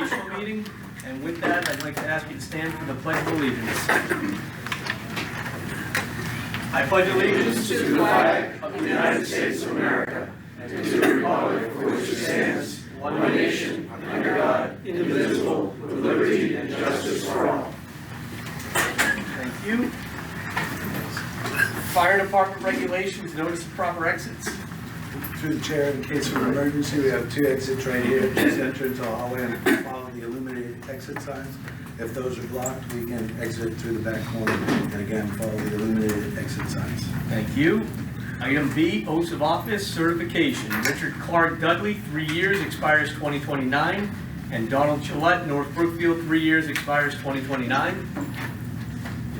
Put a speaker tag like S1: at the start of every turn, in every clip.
S1: organizational meeting. And with that, I'd like to ask you to stand for the Pledge of Allegiance. I pledge allegiance
S2: to the flag of the United States of America and to the republic for which it stands, one nation, under God, indivisible, with liberty and justice for all.
S1: Thank you. Fire Department regulations, notice of proper exits.
S3: Through the chair, in case of an emergency, we have 2 exits right here. Just enter into the hallway and follow the illuminated exit signs. If those are blocked, we can exit through the back corner and again follow the illuminated exit signs.
S1: Thank you. Item B, oaths of office certification. Richard Clark Dudley, 3 years, expires 2029. And Donald Gillette, North Brookfield, 3 years, expires 2029.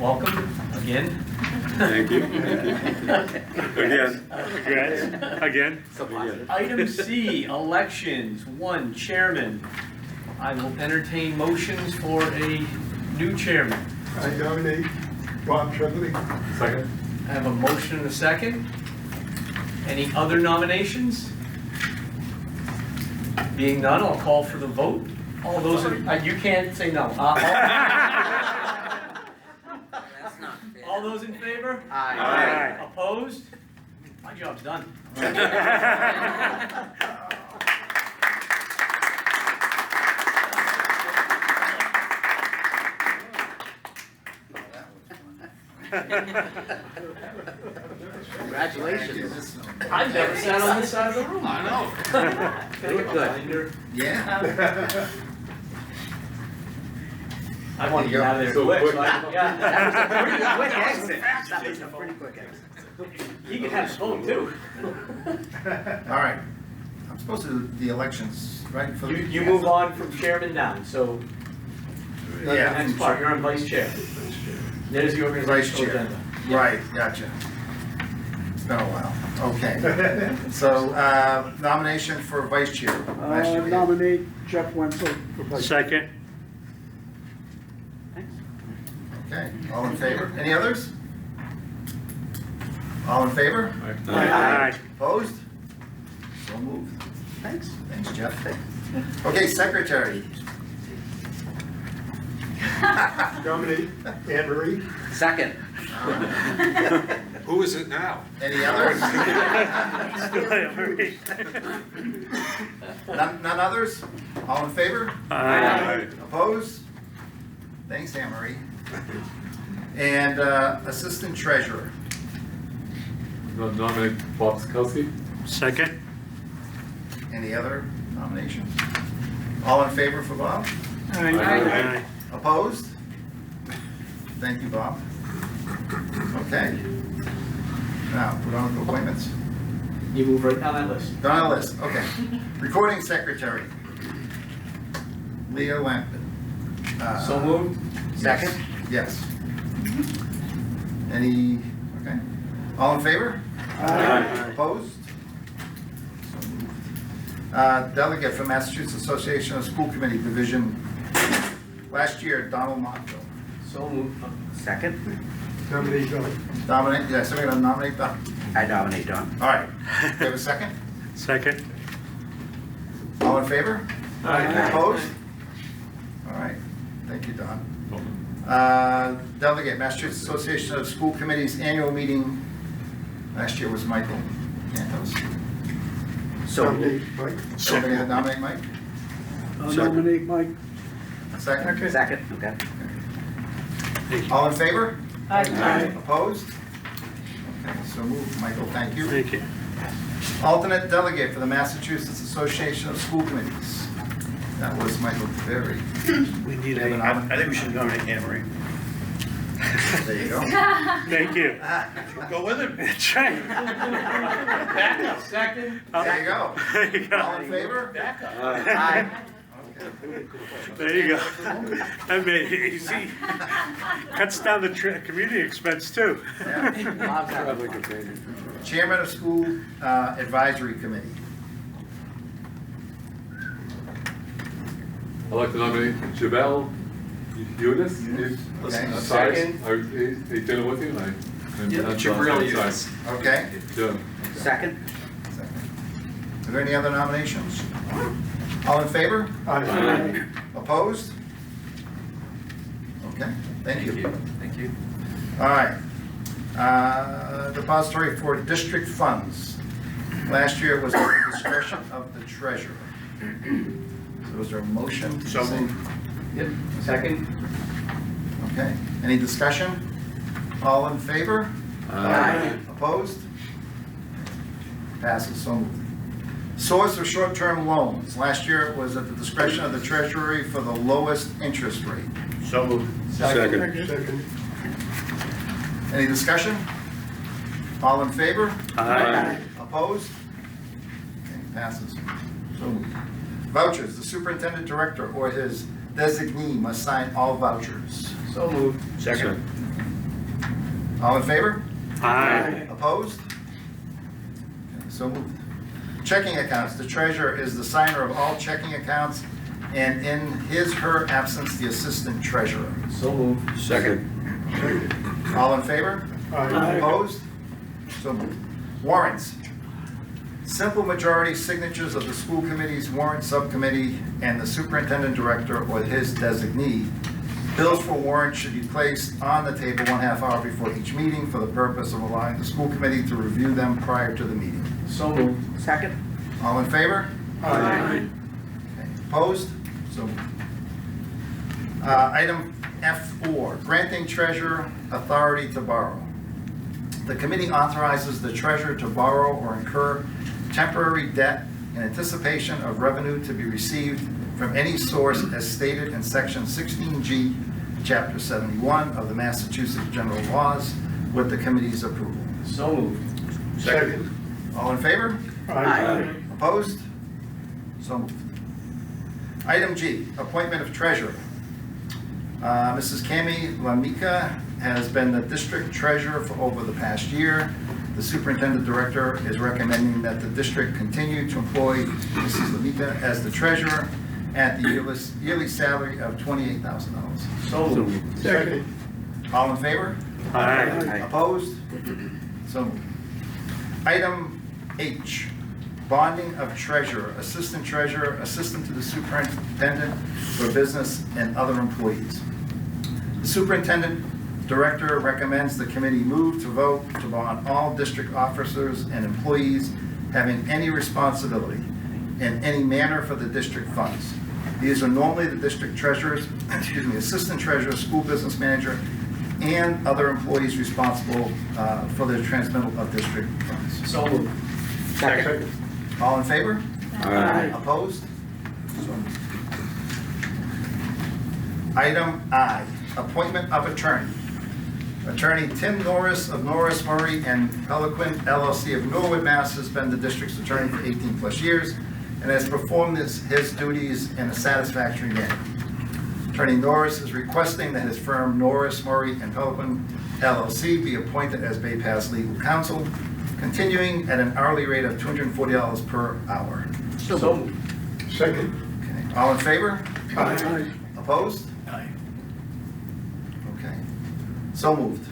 S1: Welcome again.
S4: Thank you. Again.
S1: Item C, elections. 1, chairman. I will entertain motions for a new chairman.
S5: I nominate Bob Tremblay.
S4: Second.
S1: I have a motion and a second. Any other nominations? Being none, I'll call for the vote. All those in, you can't say no. All those in favor?
S4: Aye.
S1: Opposed? My job's done.
S2: Congratulations.
S1: I've never sat on this side of the room.
S2: I know.
S1: You look good.
S2: Yeah.
S1: I want to get out of there
S4: So
S1: quick.
S4: quick.
S1: So
S2: That was a pretty quick exit.
S1: That
S2: That was a pretty quick exit.
S1: You can have spoon too.
S6: All right, I'm supposed to do the elections, right? for the-
S1: You move on from chairman down, so the
S6: Yeah.
S1: next part, you're on vice chair. There's the
S6: Vice
S1: organizational
S6: chair.
S1: agenda.
S6: Right, gotcha. It's been a while, okay. So, nomination for vice chair. Last year we had-
S5: Nominate Jeff Wenzel for vice.
S4: Second.
S6: Okay, all in favor? Any others? All in favor?
S4: Aye.
S6: Opposed? So moved.
S2: Thanks.
S6: Thanks, Jeff. Okay, secretary.
S5: Nominate Anne Marie.
S2: Second.
S4: Who is it now?
S6: Any others? None others? All in favor?
S4: Aye.
S6: Opposed? Thanks, Anne Marie. And assistant treasurer.
S4: Nominate Bob Skalski. Second.
S6: Any other nominations? All in favor for Bob?
S4: Aye.
S6: Opposed? Thank you, Bob. Okay. Now, put on the appointments.
S1: You move right down that list.
S6: Done on the list, okay. Recording secretary. Leah Lampin.
S1: So moved.
S2: Second.
S6: Yes. Any, okay. All in favor?
S4: Aye.
S6: Opposed? So moved. Delegate from Massachusetts Association of School Committee Division. Last year, Donald Montville.
S1: So moved.
S2: Second.
S5: Nominate Don.
S6: Nominate, yeah, somebody gonna nominate Don?
S2: I nominate Don.
S6: All right. Do you have a second?
S4: Second.
S6: All in favor?
S4: Aye.
S6: Opposed? All right. Thank you, Don. Delegate, Massachusetts Association of School Committees Annual Meeting. Last year was Michael Cantos.
S2: So.
S5: Nominate Mike.
S6: Somebody gonna nominate Mike?
S5: I'll nominate Mike.
S6: Second?
S2: Second, okay.
S6: All in favor?
S1: Aye.
S6: Opposed? Okay, so moved. Michael, thank you.
S4: Thank you.
S6: Alternate delegate for the Massachusetts Association of School Committees. That was Michael Berry.
S4: We need
S6: Have an
S4: a.
S6: nominee?
S7: I think we should nominate Anne Marie.
S6: There you go.
S4: Thank you.
S7: Go with him.
S4: That's right.
S1: Back up. Second.
S6: There you go.
S4: There you
S6: All
S4: go.
S6: in favor?
S1: Back up.
S2: Aye.
S4: There you go. That made it easy. Cuts down the community expense too.
S6: Yeah.
S2: Bob's out of
S6: Chairman of School Advisory Committee.
S4: I'd like to nominate Jabel Eunice.
S6: Okay.
S1: Second.
S4: He's dinner with you tonight.
S1: Jabril Eunice.
S6: Okay.
S4: Yeah.
S2: Second.
S6: Are there any other nominations? All in favor?
S5: Aye.
S6: Opposed? Okay, thank you.
S1: Thank you.
S6: All right. Depository for district funds. Last year it was at the discretion of the treasurer. So is there a motion? to
S7: So
S6: say-
S7: moved.
S1: Yep, second?
S6: Okay, any discussion? All in favor?
S1: Aye.
S6: Opposed? Passes, so moved. Source of short-term loans. Last year it was at the discretion of the treasury for the lowest interest rate.
S7: So moved.
S5: Second.
S6: Any discussion? All in favor?
S4: Aye.
S6: Opposed? Okay, passes. So moved. Vouchers, the superintendent director or his designee must sign all vouchers.
S1: So moved.
S7: Second.
S6: All in favor?
S4: Aye.
S6: Opposed? Okay, so moved. Checking accounts, the treasurer is the signer of all checking accounts, and in his/her absence, the assistant treasurer.
S1: So moved.
S7: Second.
S6: All in favor?
S5: Aye.
S6: Opposed? So moved. Warrants. Simple majority signatures of the school committee's warrant subcommittee and the superintendent director or his designee. Bills for warrants should be placed on the table 1/2 hour before each meeting for the purpose of allowing the school committee to review them prior to the meeting.
S1: So moved.
S2: Second.
S6: All in favor?
S2: Aye.
S6: Okay. Opposed? So moved. Item F4, granting treasurer authority to borrow. The committee authorizes the treasurer to borrow or incur temporary debt in anticipation of revenue to be received from any source as stated in section 16G, chapter 71 of the Massachusetts General Laws with the committee's approval.
S1: So moved.
S5: Second.
S6: All in favor?
S2: Aye.
S6: Opposed? So moved. Item G, appointment of treasurer. Mrs. Cami Lamika has been the district treasurer for over the past year. The superintendent director is recommending that the district continue to employ Mrs. Lamika as the treasurer at the yearly salary of $28,000.
S1: So moved.
S5: Second.
S6: All in favor?
S4: Aye.
S6: Opposed? So moved. Item H, bonding of treasurer, assistant to the superintendent for business and other employees. The superintendent director recommends the committee move to vote to bond all district officers and employees having any responsibility in any manner for the district funds. These are normally the district treasurers, assistant treasurer, school business manager, and other employees responsible for the transmittal of district funds.
S1: So moved.
S2: Second.
S6: All in favor?
S2: Aye.
S6: Opposed? So moved. Item I, appointment of attorney. Attorney Tim Norris of Norris, Murray, and Pelican LLC of Norwood, Mass. has been the district's attorney for 18+ years and has performed his duties in a satisfactory manner. Attorney Norris is requesting that his firm Norris, Murray, and Pelican LLC be appointed as Bay Pass legal counsel, continuing at an hourly rate of $240 per hour.
S1: So moved.
S5: Second.
S6: Okay. All in favor?
S5: Aye.
S6: Opposed?
S1: Aye.
S6: Okay. So moved.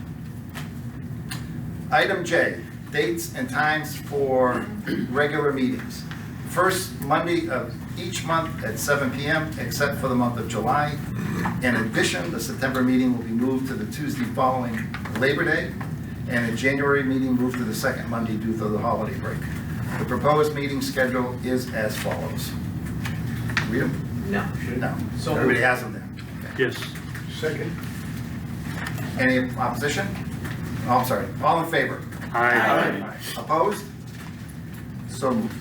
S6: Item J, dates and times for regular meetings. First Monday of each month at 7 p.m. except for the month of July. In addition, the September meeting will be moved to the Tuesday following Labor Day, and the January meeting moved to the second Monday due to the holiday break. The proposed meeting schedule is as follows. Read them?
S1: No.
S6: No.
S1: So
S6: Everybody
S1: moved.
S6: has them there. Okay.
S4: Yes.
S5: Second.
S6: Any opposition? Oh, I'm sorry. All in favor?
S4: Aye.
S6: Opposed? So moved.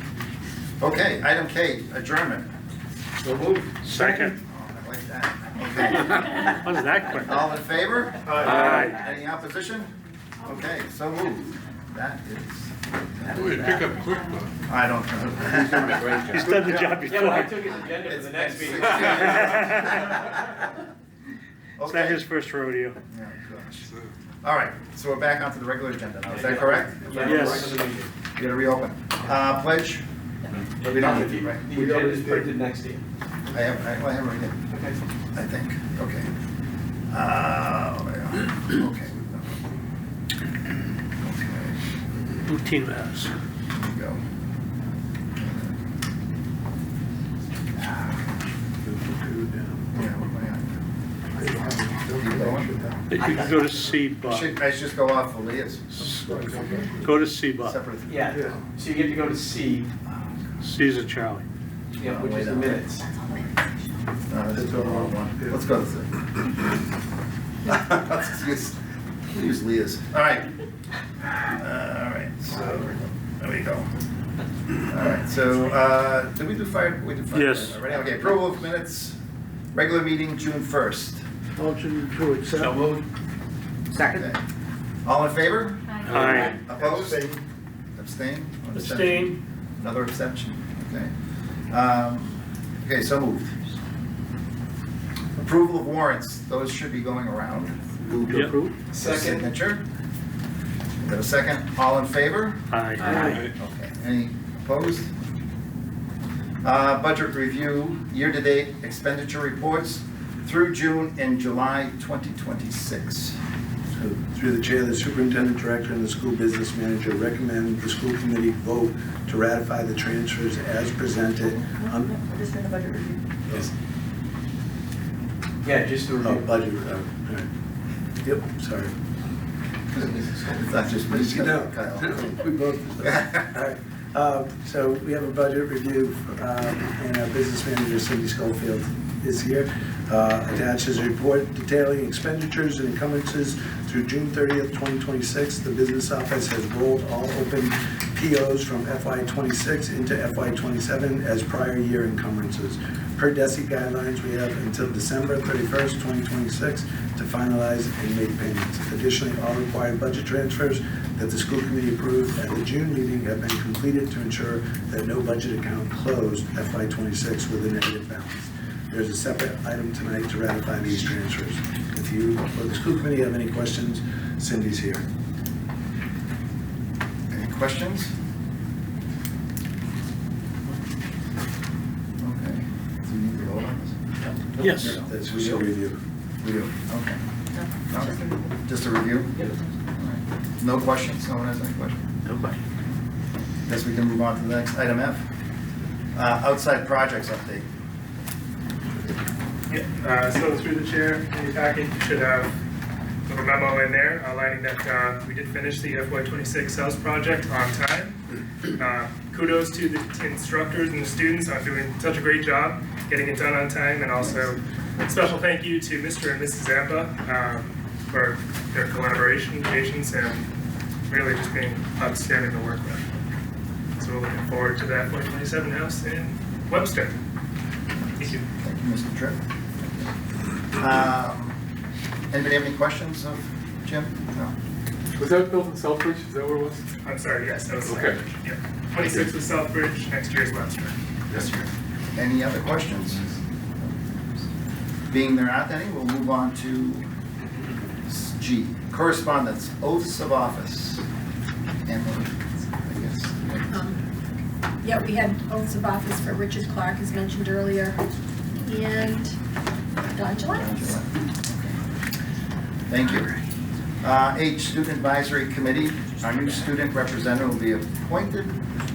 S6: Okay, item K, adjournment.
S1: So moved.
S4: Second.
S6: Oh, I like that. Okay.
S4: Wasn't that quick?
S6: All in favor?
S4: Aye.
S6: Any opposition? Okay, so moved. That is,
S7: Boy, pick up quick, though.
S6: I don't know.
S4: He's done the job
S1: Yeah, but I
S4: before.
S1: took his agenda for
S6: It's
S1: the next
S6: been
S1: meeting.
S6: 6 years.
S4: It's not his first rodeo.
S6: Oh, gosh. All right, so we're back onto the regular agenda now. Is that correct?
S4: Yes.
S6: You gotta reopen. Pledge? We don't need to, right?
S1: The agenda is printed next to you.
S6: I have it right here.
S1: Okay.
S6: I think, okay. Okay. Okay,
S4: Routine matters.
S6: here we go.
S4: You can go to C, Bob.
S6: I should just go off of Leah's.
S4: Go to C, Bob.
S6: Separate.
S1: Yeah, so you get to go to C,
S4: C's and Charlie.
S1: yeah, which is the minutes.
S6: No, this is the wrong one. Let's go to C. Let's use Leah's. All right. All right, so, there we go. All right, so, did we do fire? We did fire.
S4: Yes.
S6: Already? Okay, approval of minutes, regular meeting, June 1st.
S5: Motion to accept.
S6: Okay. All in favor?
S4: Aye.
S6: Opposed?
S5: Abstain.
S6: Abstain? One
S5: Abstain.
S6: Another abstention, okay. Okay, so moved. Approval of warrants, those should be going around.
S3: Move to
S4: Yep.
S3: approve?
S1: Second.
S6: Signature. Got a second, all in favor?
S4: Aye.
S6: Okay, any opposed? Budget review, year-to-date expenditure reports through June and July 2026.
S3: So, through the chair, the superintendent, director, and the school business manager recommend the school committee vote to ratify the transfers as presented.
S8: We're just doing the budget review.
S3: Yes.
S1: Yeah, just to
S3: Oh,
S1: review.
S3: budget, all right. Yep, sorry.
S6: It's not just me,
S3: No,
S6: Kyle.
S3: we both. All right. So we have a budget review, and our business manager, Cindy Schofield, is here. Attached is a report detailing expenditures and encumbrances through June 30th, 2026. The business office has rolled all open POs from FY26 into FY27 as prior year encumbrances. Per DESI guidelines, we have until December 31st, 2026 to finalize and make payments. Additionally, all required budget transfers that the school committee approved at the June meeting have been completed to ensure that no budget account closed FY26 with a negative balance. There's a separate item tonight to ratify these transfers. If you or the school committee have any questions, Cindy's here.
S6: Any questions? Okay. Do we need to vote on this?
S4: Yes.
S3: That's we shall review.
S6: We do, okay.
S8: No, just a review.
S6: Just a review?
S1: Yep.
S6: All right. No questions? No one has any questions?
S4: No question.
S6: Guess we can move on to the next, item F. Outside projects update.
S9: Yeah, so through the chair, in your packet, you should have a little memo in there outlining that we did finish the FY26 sales project on time. Kudos to the instructors and the students on doing such a great job getting it done on time, and also special thank you to Mr. and Mrs. Zampa for their collaboration and patience, and really just being outstanding to work with. So we're looking forward to the FY27 house in Webster. Thank you.
S6: Thank you, Mr. Tripp. Anybody have any questions of Jim? No?
S5: Was that built in Selfridge? Is that where it was?
S9: I'm sorry, yes, that was
S5: Okay.
S9: Southbridge. Yeah. 26 was Southbridge, next year's Webster.
S6: Yes, sir. Any other questions? Being there aren't any, we'll move on to G, correspondence, oaths of office. And I guess.
S8: Yeah, we had oaths of office for Richard Clark, as mentioned earlier, and Don Gillette.
S6: Thank you. H, Student Advisory Committee. Our new student representative will be appointed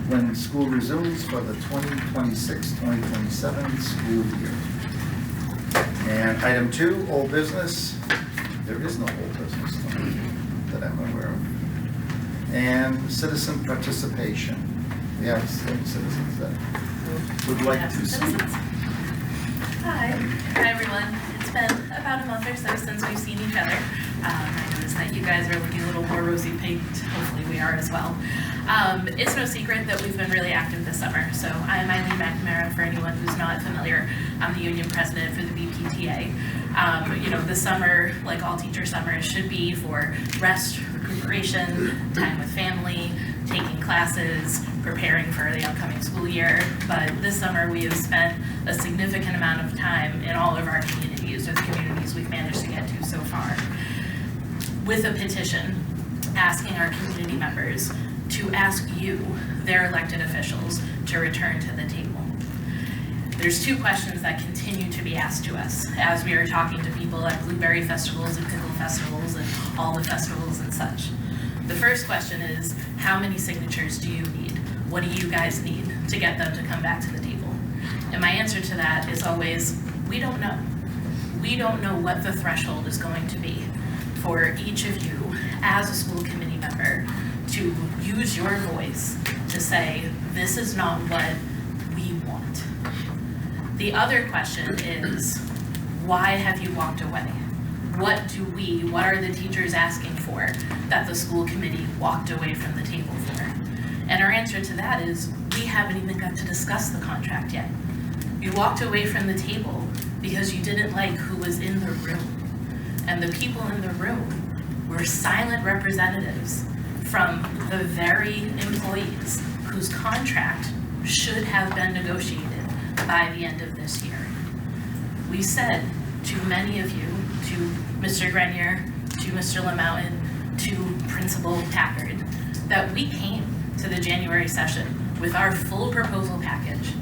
S6: when school resumes for the 2026-2027 school year. And item 2, old business. There is no old business that I'm aware of. And citizen participation. We have citizens that would like to speak.
S10: Hi everyone. It's been about a month or so since we've seen each other. I noticed that you guys are looking a little more rosy pink. Hopefully we are as well. It's no secret that we've been really active this summer. So I'm Eileen McNamara, for anyone who's not familiar. I'm the union president for the BPTA. You know, the summer, like all teacher summers, should be for rest, recuperation, time with family, taking classes, preparing for the upcoming school year. But this summer we have spent a significant amount of time in all of our communities, or the communities we've managed to get to so far, with a petition asking our community members to ask you, their elected officials, to return to the table. There's 2 questions that continue to be asked to us as we are talking to people at blueberry festivals and pickle festivals and all the festivals and such. The first question is, how many signatures do you need? What do you guys need to get them to come back to the table? And my answer to that is always, we don't know. We don't know what the threshold is going to be. for each of you as a school committee member to use your voice to say, this is not what we want. The other question is, why have you walked away? What are the teachers asking for that the school committee walked away from the table for? And our answer to that is, we haven't even got to discuss the contract yet. You walked away from the table because you didn't like who was in the room. And the people in the room were silent representatives from the very employees whose contract should have been negotiated by the end of this year. We said to many of you, to Mr. Grenier, to Mr. LeMountain, to Principal Packard, that we came to the January session with our full proposal package.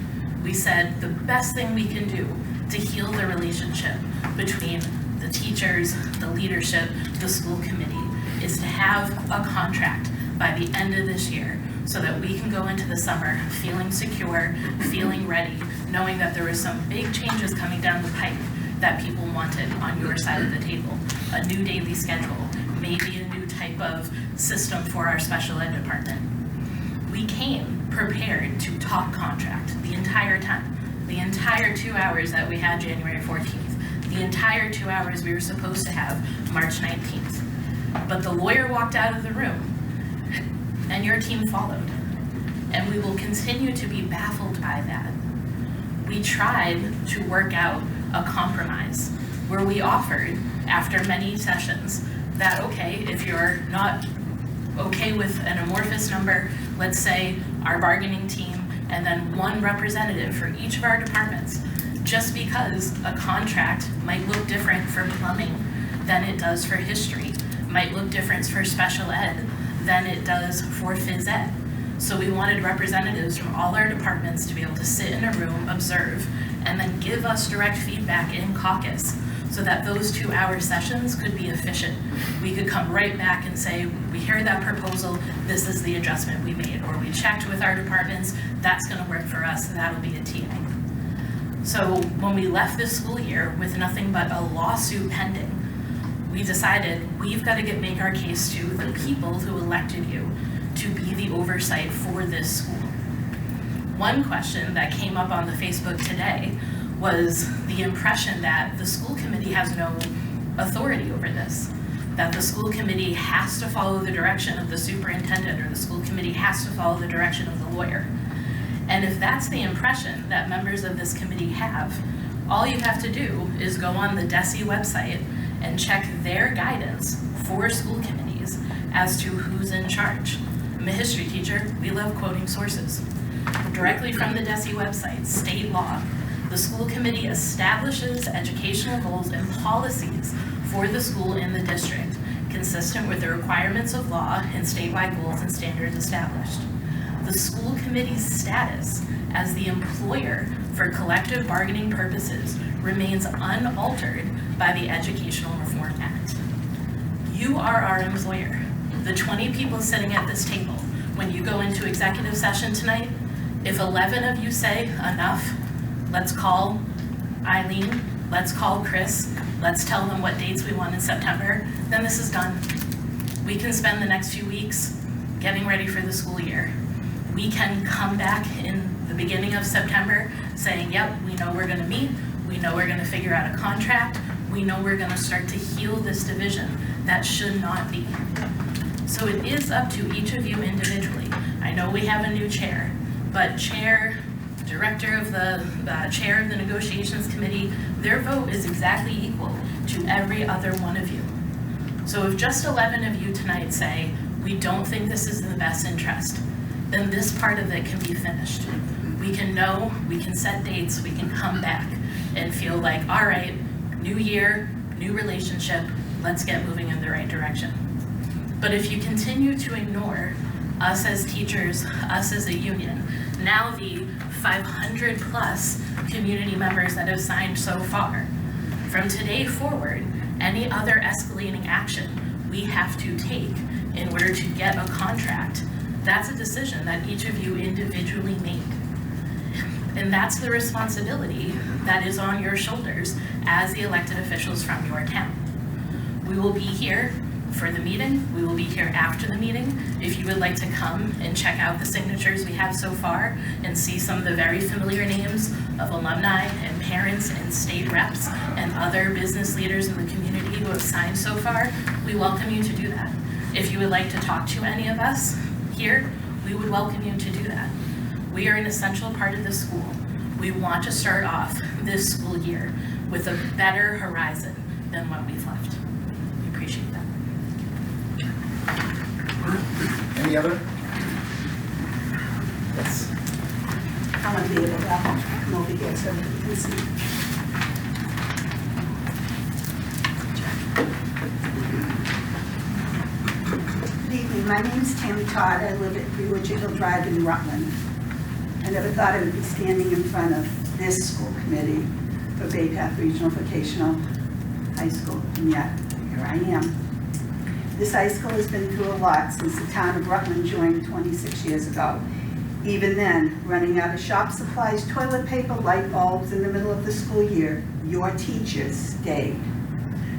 S10: We said the best thing we can do to heal the relationship between the teachers, the leadership, the school committee, is to have a contract by the end of this year so that we can go into the summer feeling secure, feeling ready, knowing that there were some big changes coming down the pipe that people wanted on your side of the table. A new daily schedule, maybe a new type of system for our special ed department. We came prepared to talk contract the entire time. The entire 2 hours that we had January 14th. The entire 2 hours we were supposed to have March 19th. But the lawyer walked out of the room and your team followed. And we will continue to be baffled by that. We tried to work out a compromise where we offered, after many sessions, that okay, if you're not okay with an amorphous number, let's say our bargaining team and then one representative for each of our departments, just because a contract might look different for plumbing than it does for history, might look different for special ed than it does for phys ed. So we wanted representatives from all our departments to be able to sit in a room, observe, and then give us direct feedback in caucus so that those 2 hour sessions could be efficient. We could come right back and say, we heard that proposal, this is the adjustment we made, or we checked with our departments, that's gonna work for us, that'll be a TA. So when we left this school year with nothing but a lawsuit pending, we decided we've got to make our case to the people who elected you to be the oversight for this school. One question that came up on the Facebook today was the impression that the school committee has no authority over this, that the school committee has to follow the direction of the superintendent or the school committee has to follow the direction of the lawyer. And if that's the impression that members of this committee have, all you have to do is go on the DESE website and check their guidance for school committees as to who's in charge. I'm a history teacher, we love quoting sources. Directly from the DESE website, state law, the school committee establishes educational goals and policies for the school in the district, consistent with the requirements of law and statewide goals and standards established. The school committee's status as the employer for collective bargaining purposes remains unaltered by the Educational Reform Act. You are our employer. The 20 people sitting at this table, when you go into executive session tonight, if 11 of you say enough, let's call Eileen, let's call Chris, let's tell them what dates we want in September, then this is done. We can spend the next few weeks getting ready for the school year. We can come back in the beginning of September saying, yep, we know we're gonna meet, we know we're gonna figure out a contract, we know we're gonna start to heal this division that should not be. So it is up to each of you individually. I know we have a new chair, but chair, director of the chair of the negotiations committee, their vote is exactly equal to every other one of you. So if just 11 of you tonight say, we don't think this is in the best interest, then this part of it can be finished. We can know, we can set dates, we can come back and feel like, all right, new year, new relationship, let's get moving in the right direction. But if you continue to ignore us as teachers, us as a union, now the 500 plus community members that have signed so far, from today forward, any other escalating action we have to take in order to get a contract, that's a decision that each of you individually made. And that's the responsibility that is on your shoulders as the elected officials from your town. We will be here for the meeting. We will be here after the meeting. If you would like to come and check out the signatures we have so far and see some of the very familiar names of alumni and parents and state reps and other business leaders in the community who have signed so far, we welcome you to do that. If you would like to talk to any of us here, we would welcome you to do that. We are an essential part of the school. We want to start off this school year with a better horizon than what we've left. We appreciate that.
S6: Any other? Yes.
S11: I want to be able to come over here so that you can see. Good evening, my name is Tammy Todd. I live at 3 Orchard Hill Drive in Rutland. I never thought I would be standing in front of this school committee for Bay Path Regional Vocational High School, and yet here I am. This high school has been through a lot since the town of Rutland joined 26 years ago. Even then, running out of shop supplies, toilet paper, light bulbs in the middle of the school year, your teachers stayed.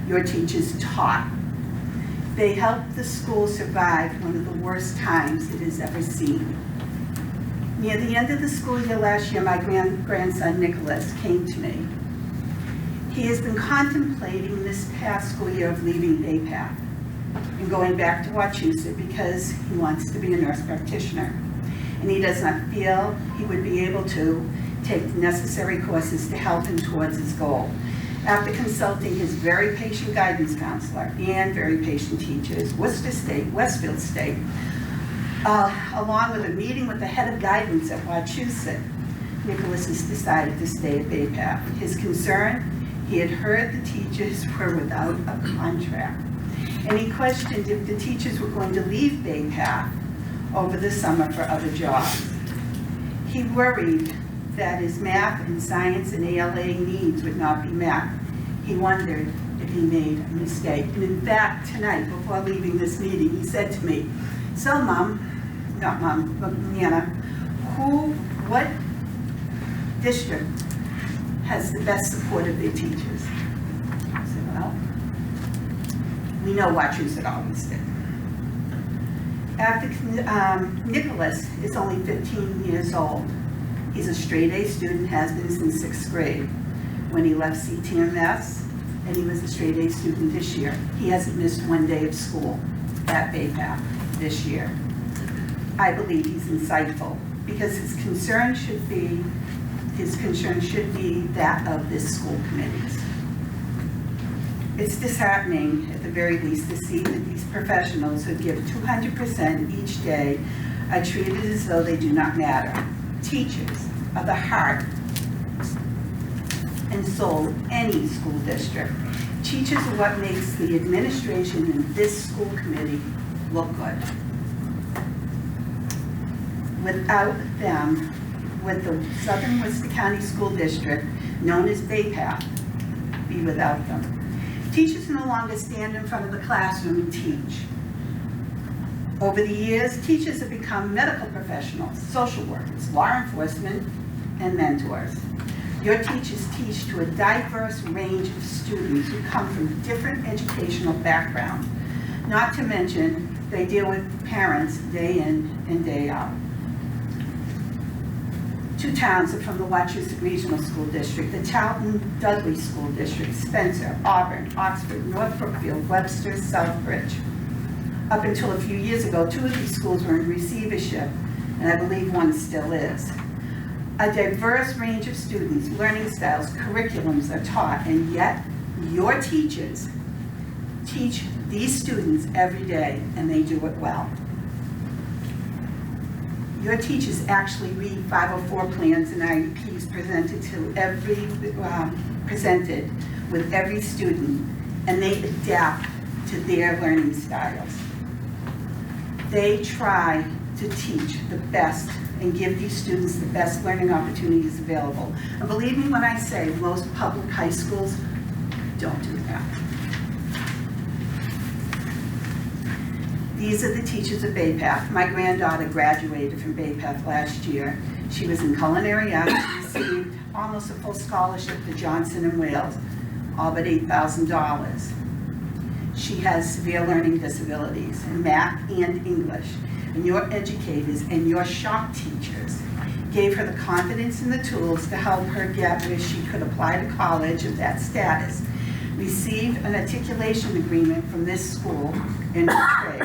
S11: Your teachers taught. They helped the school survive one of the worst times it has ever seen. Near the end of the school year last year, my grandson Nicholas came to me. He has been contemplating this past school year of leaving Bay Path and going back to Wachusett because he wants to be a nurse practitioner. And he does not feel he would be able to take the necessary courses to help him towards his goal. After consulting his very patient guidance counselor and very patient teachers, Worcester State, Westfield State, along with a meeting with the head of guidance at Wachusett, Nicholas has decided to stay at Bay Path. His concern, he had heard the teachers were without a contract. And he questioned if the teachers were going to leave Bay Path over the summer for other jobs. He worried that his math and science and ALA needs would not be met. He wondered if he made a mistake. And in fact, tonight, before leaving this meeting, he said to me, "So not Mom, but Nana, what district has the best support of their teachers?" I said, "Well, we know Wachusett always did." After Nicholas is only 15 years old. He's a straight A student, has been since 6th grade. When he left CTMS, and he was a straight A student this year. He hasn't missed one day of school at Bay Path this year. I believe he's insightful because his concern should be that of this school committees. It's disheartening, at the very least, to see that these professionals who give 200% each day are treated as though they do not matter. Teachers are the heart and soul of any school district. Teachers are what makes the administration and this school committee look good. Without them, would the Southern Worcester County School District, known as Bay Path, be without them? Teachers no longer stand in front of the classroom and teach. Over the years, teachers have become medical professionals, social workers, law enforcement, and mentors. Your teachers teach to a diverse range of students who come from different educational backgrounds. Not to mention, they deal with parents day in and day out. 2 towns are from the Wachusett Regional School District, the Charlton-Dudley School District, Spencer, Auburn, Oxford, North Brookfield, Webster, Southbridge. Up until a few years ago, 2 of these schools were in receivership, and I believe one still is. A diverse range of students, learning styles, curriculums are taught, and yet your teachers teach these students every day, and they do it well. Your teachers actually read 504 plans and IEPs presented with every student, and they adapt to their learning styles. They try to teach the best and give these students the best learning opportunities available. And believe me when I say most public high schools don't do that. These are the teachers of Bay Path. My granddaughter graduated from Bay Path last year. She was in culinary arts, received almost a full scholarship to Johnson & Wales, all but $8,000. She has severe learning disabilities in math and English, and your educators and your shop teachers gave her the confidence and the tools to help her get where she could apply to college of that status, received an articulation agreement from this school in her trade.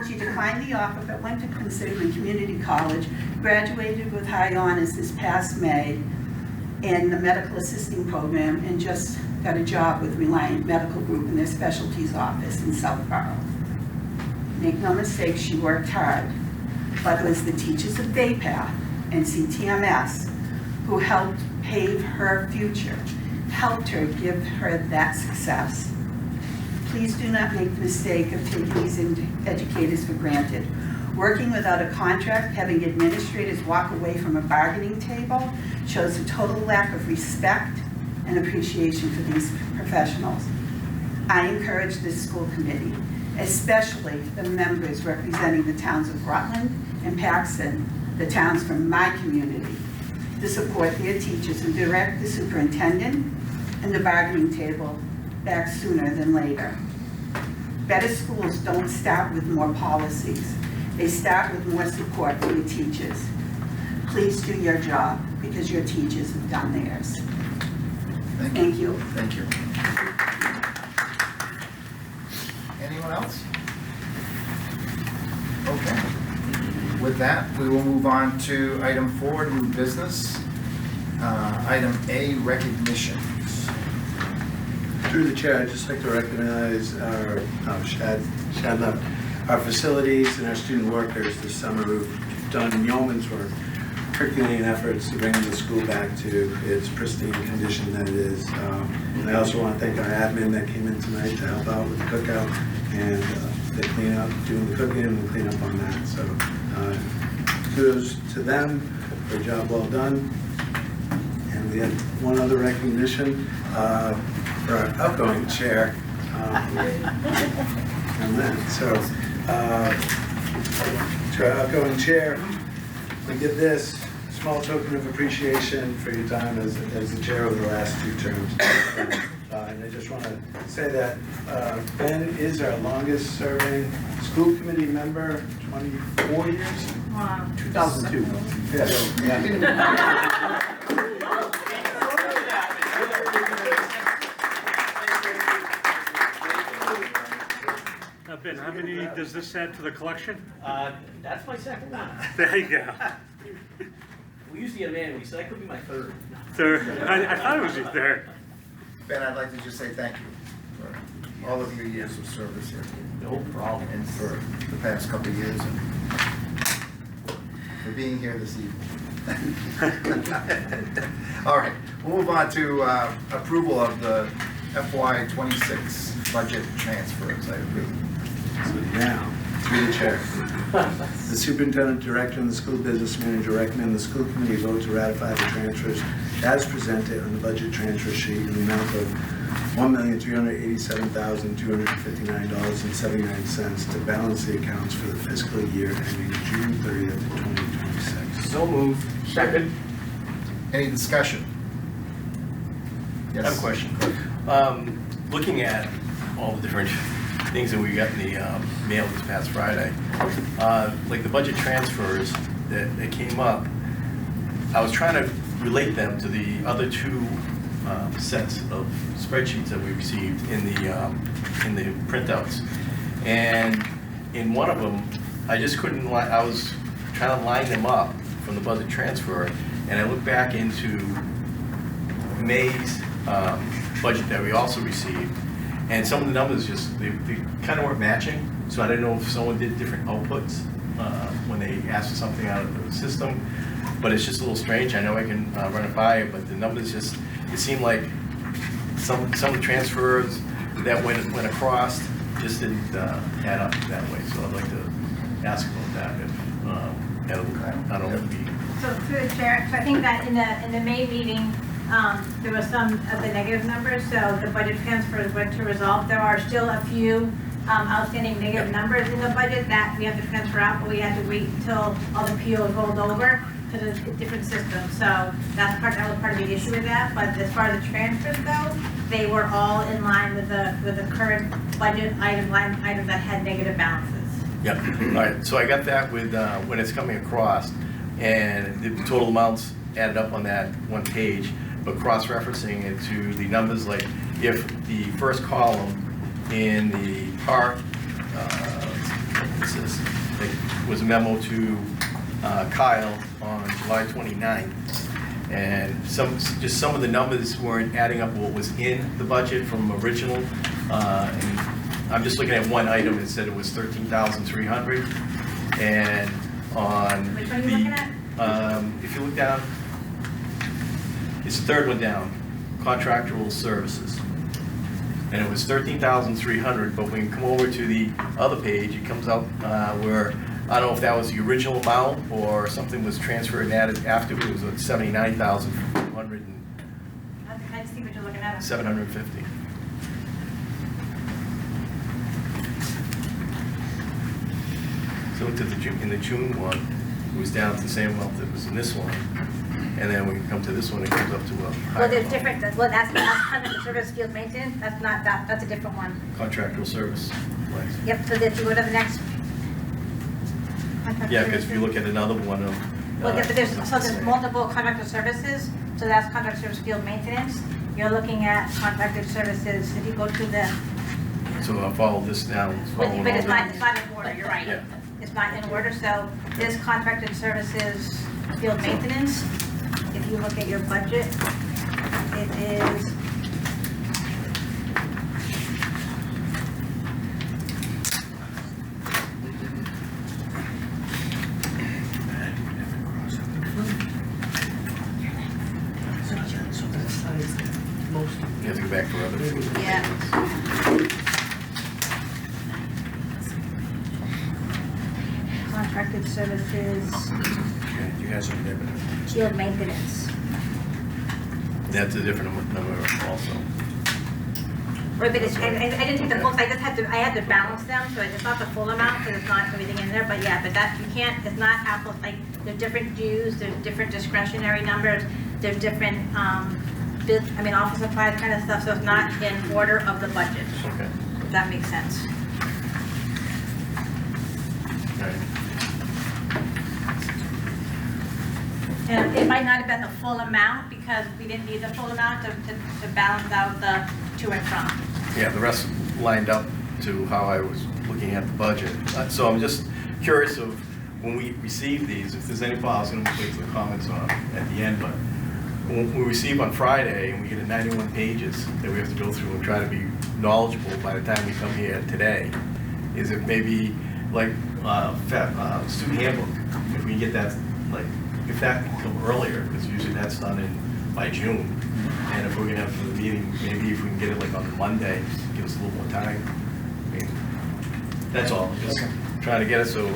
S11: She declined the offer but went to consider a community college, graduated with high honors this past May in the medical assisting program, and just got a job with Reliant Medical Group in their specialties office in Southborough. Make no mistake, she worked hard, but it was the teachers of BayPath and CTMS who helped pave her future, helped her, give her that success. Please do not make the mistake of taking these educators for granted. Working without a contract, having administrators walk away from a bargaining table shows a total lack of respect and appreciation for these professionals. I encourage this school committee, especially the members representing the towns of Rutland and Paxton, the towns from my community, to support their teachers and direct the superintendent and the bargaining table back sooner than later. Better schools don't start with more policies. They start with more support for your teachers. Please do your job because your teachers have done theirs. Thank you.
S6: Thank you. Anyone else? Okay. With that, we will move on to item 4, new business. Item A, recognitions.
S3: Through the chair, I'd just like to recognize our our facilities and our student workers this summer who've done yeoman's work, Herculean efforts to bring the school back to its pristine condition that it is. And I also want to thank our admin that came in tonight to help out with the cookout and the cleanup, doing the cooking and the cleanup on that. So kudos to them for a job well done. And we had one other recognition for our outgoing chair on that. So to our outgoing chair, we give this small token of appreciation for your time as the chair over the last 2 terms. And I just want to say that Ben is our longest serving school committee member, 24 years.
S8: Wow.
S1: 2002.
S3: Yes. Yeah.
S4: Now, Ben, how many does this add to the collection?
S1: That's my second one.
S4: There you go.
S1: We used to get a man, so that could be my third.
S4: Third. I thought it was your third.
S6: Ben, I'd like to just say thank you for all of your years of service here
S1: No problem.
S6: and for the past couple of years and for being here this evening. All right, we'll move on to approval of the FY26 budget transfers. I agree.
S3: So now, through the chair, the superintendent, director, and the school business manager recommend the school committee vote to ratify the transfers as presented on the budget transfer sheet in the amount of $1,387,259.79 to balance the accounts for the fiscal year ending June 30th, 2026.
S1: So moved. Second.
S6: Any discussion?
S12: I have a question. Looking at all the different things that we got in the mail this past Friday, like the budget transfers that came up, I was trying to relate them to the other 2 sets of spreadsheets that we received in the printouts. And in one of them, I just couldn't, I was trying to line them up from the budget transfer, and I looked back into May's budget that we also received, and some of the numbers just, they kind of weren't matching, so I didn't know if someone did different outputs when they asked for something out of the system, but it's just a little strange. I know I can run it by, but the numbers just, it seemed like some transfers that went across just didn't add up that way, so I'd like to ask about that if, I don't know, if we.
S13: So through the chair, so I think that in the May meeting, there was some of the negative numbers, so the budget transfers went to resolve. There are still a few outstanding negative numbers in the budget that we have to transfer out, but we had to wait until all the POs rolled over. because it's a different system, so that was part of the issue with that, but as far as the transfers go, they were all in line with the current budget line items that had negative balances.
S12: Yep, all right, so I got that with, when it's coming across, and the total amounts added up on that one page, but cross-referencing it to the numbers, like if the first column in the part, was a memo to Kyle on July 29th, and some of the numbers weren't adding up what was in the budget from original, and I'm just looking at one item, it said it was 13,300, and on
S13: Which one are you looking at?
S12: if you look down, it's the third one down, contractual services. And it was 13,300, but when you come over to the other page, it comes up where, I don't know if that was the original amount or something was transferred and added after, it was at 79,200 and
S13: I see what you're looking at.
S12: 750. So to the in the June one, it was down to the same amount that was in this one. And then when you come to this one, it comes up to a higher
S13: Well, there's
S12: amount.
S13: different, that's contract service field maintenance, that's not, that's a different one.
S12: Contractual service. Right.
S13: Yep, so if you go to the next.
S12: Yeah, because if you look at another one of.
S13: Well, yeah, but there's multiple contracted services, so that's contract service field maintenance. You're looking at contracted services, if you go to the,
S12: So I'll follow this now.
S13: but it's not in order, you're right.
S12: Yeah.
S13: It's not in order, so this contracted services field maintenance, if you look at your budget, it is.
S12: You have to go back for other.
S13: Yeah. Contracted services,
S12: You guys are there,
S13: field maintenance.
S12: that's a different number also.
S13: Right, but it's, I didn't take the books, I had to balance them, so it's not the full amount, because it's not everything in there, but yeah, but that, you can't, it's not apples, like, there's different dues, there's different discretionary numbers, there's different, office supplies kind of stuff, so it's not in order of the budget,
S12: Okay.
S13: if that makes sense.
S12: All right.
S13: And it might not have been the full amount, because we didn't need the full amount to balance out the to and from.
S12: Yeah, the rest lined up to how I was looking at the budget. So I'm just curious of when we receive these, if there's any files, I'm going to wait for the comments on at the end, but when we receive on Friday and we get 91 pages that we have to go through and try to be knowledgeable by the time we come here today, is it maybe like student handbook, if we get that, like, if that can come earlier, because usually that's done by June. And if we're gonna have the meeting, maybe if we can get it like on Monday, give us a little more time. I mean, that's all, just trying to get it so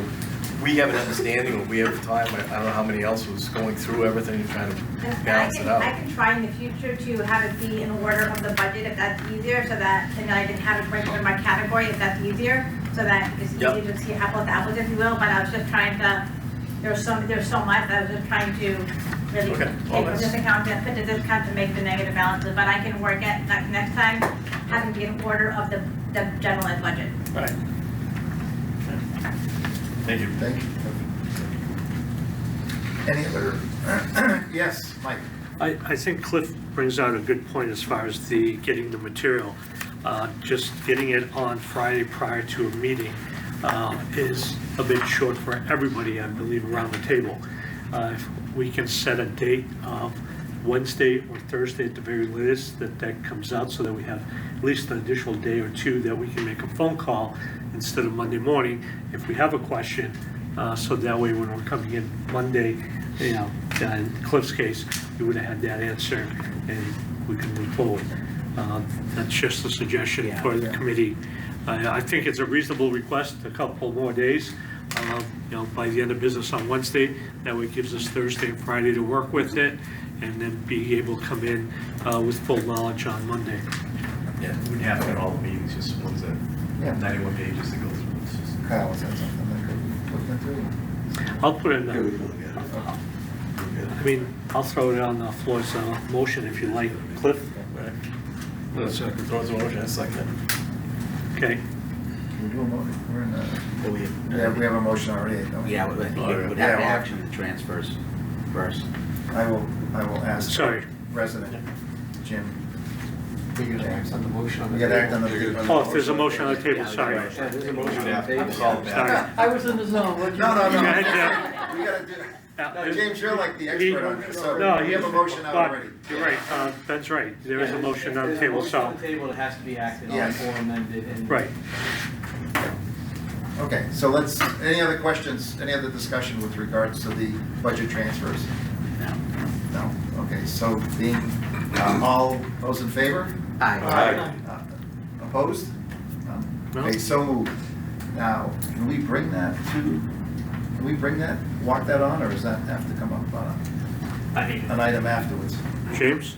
S12: we have an understanding, or we have time. I don't know how many else was going through everything and trying to balance it out.
S13: I can try in the future to have it be in order of the budget if that's easier, so that, and I can have it right under my category if that's easier, so that it's easier to see apples to apples, if you will, but I was just trying to, there's so much, I was just trying to really take from this account and put to this account to make the negative balances, but I can work at next time, having be in order of the general ed budget.
S12: All right. Thank you.
S6: Thank you. Any other, yes, Mike?
S4: I think Cliff brings out a good point as far as the getting the material. Just getting it on Friday prior to a meeting is a bit short for everybody, I believe, around the table. If we can set a date of Wednesday or Thursday at the very latest that comes out, so that we have at least an additional day or two that we can make a phone call instead of Monday morning if we have a question, so that way when we're coming in Monday, in Cliff's case, we would have had that answer and we can move forward. That's just a suggestion for the committee. I think it's a reasonable request, a couple more days, by the end of business on Wednesday. That way it gives us Thursday and Friday to work with it, and then be able to come in with full knowledge on Monday.
S12: Yeah, we wouldn't have to at all the meetings, just ones that, 91 pages to go through. It's just-
S6: Kyle, was that something that could look into?
S4: I'll put in, I mean, I'll throw it on the floor as a motion if you like. Cliff?
S12: Let's throw it to motion, I second it.
S4: Okay.
S6: We're doing motion, we're in the, yeah, we have a motion already, don't we?
S2: Yeah, I think it would have to action the transfers first.
S6: I will ask.
S4: Sorry.
S6: Resident Jim.
S5: We got to act on the motion.
S6: We got to act on the.
S4: Oh, if there's a motion on the table, sorry.
S5: Yeah, there's a motion on the table.
S4: Sorry.
S5: I was in the zone. What you-
S6: No.
S4: Go ahead, Jim.
S6: We gotta do,
S4: Yeah,
S6: no, James, you're like the
S4: he-
S6: expert on this, so
S4: No,
S6: we have a motion out
S4: but
S6: already.
S4: You're right, Ben's right. There is a motion on the table,
S1: There's a motion
S4: so,
S1: on the table that has to be acted on
S6: Yes.
S1: or amended and.
S4: right.
S6: Okay, so let's, any other questions, any other discussion with regards to the budget transfers? No, okay, so being, all those in favor?
S2: Aye.
S6: Opposed?
S4: No.
S6: Okay, so moved. Now, can we bring that, walk that on, or does that have to come up on an item afterwards?
S4: James?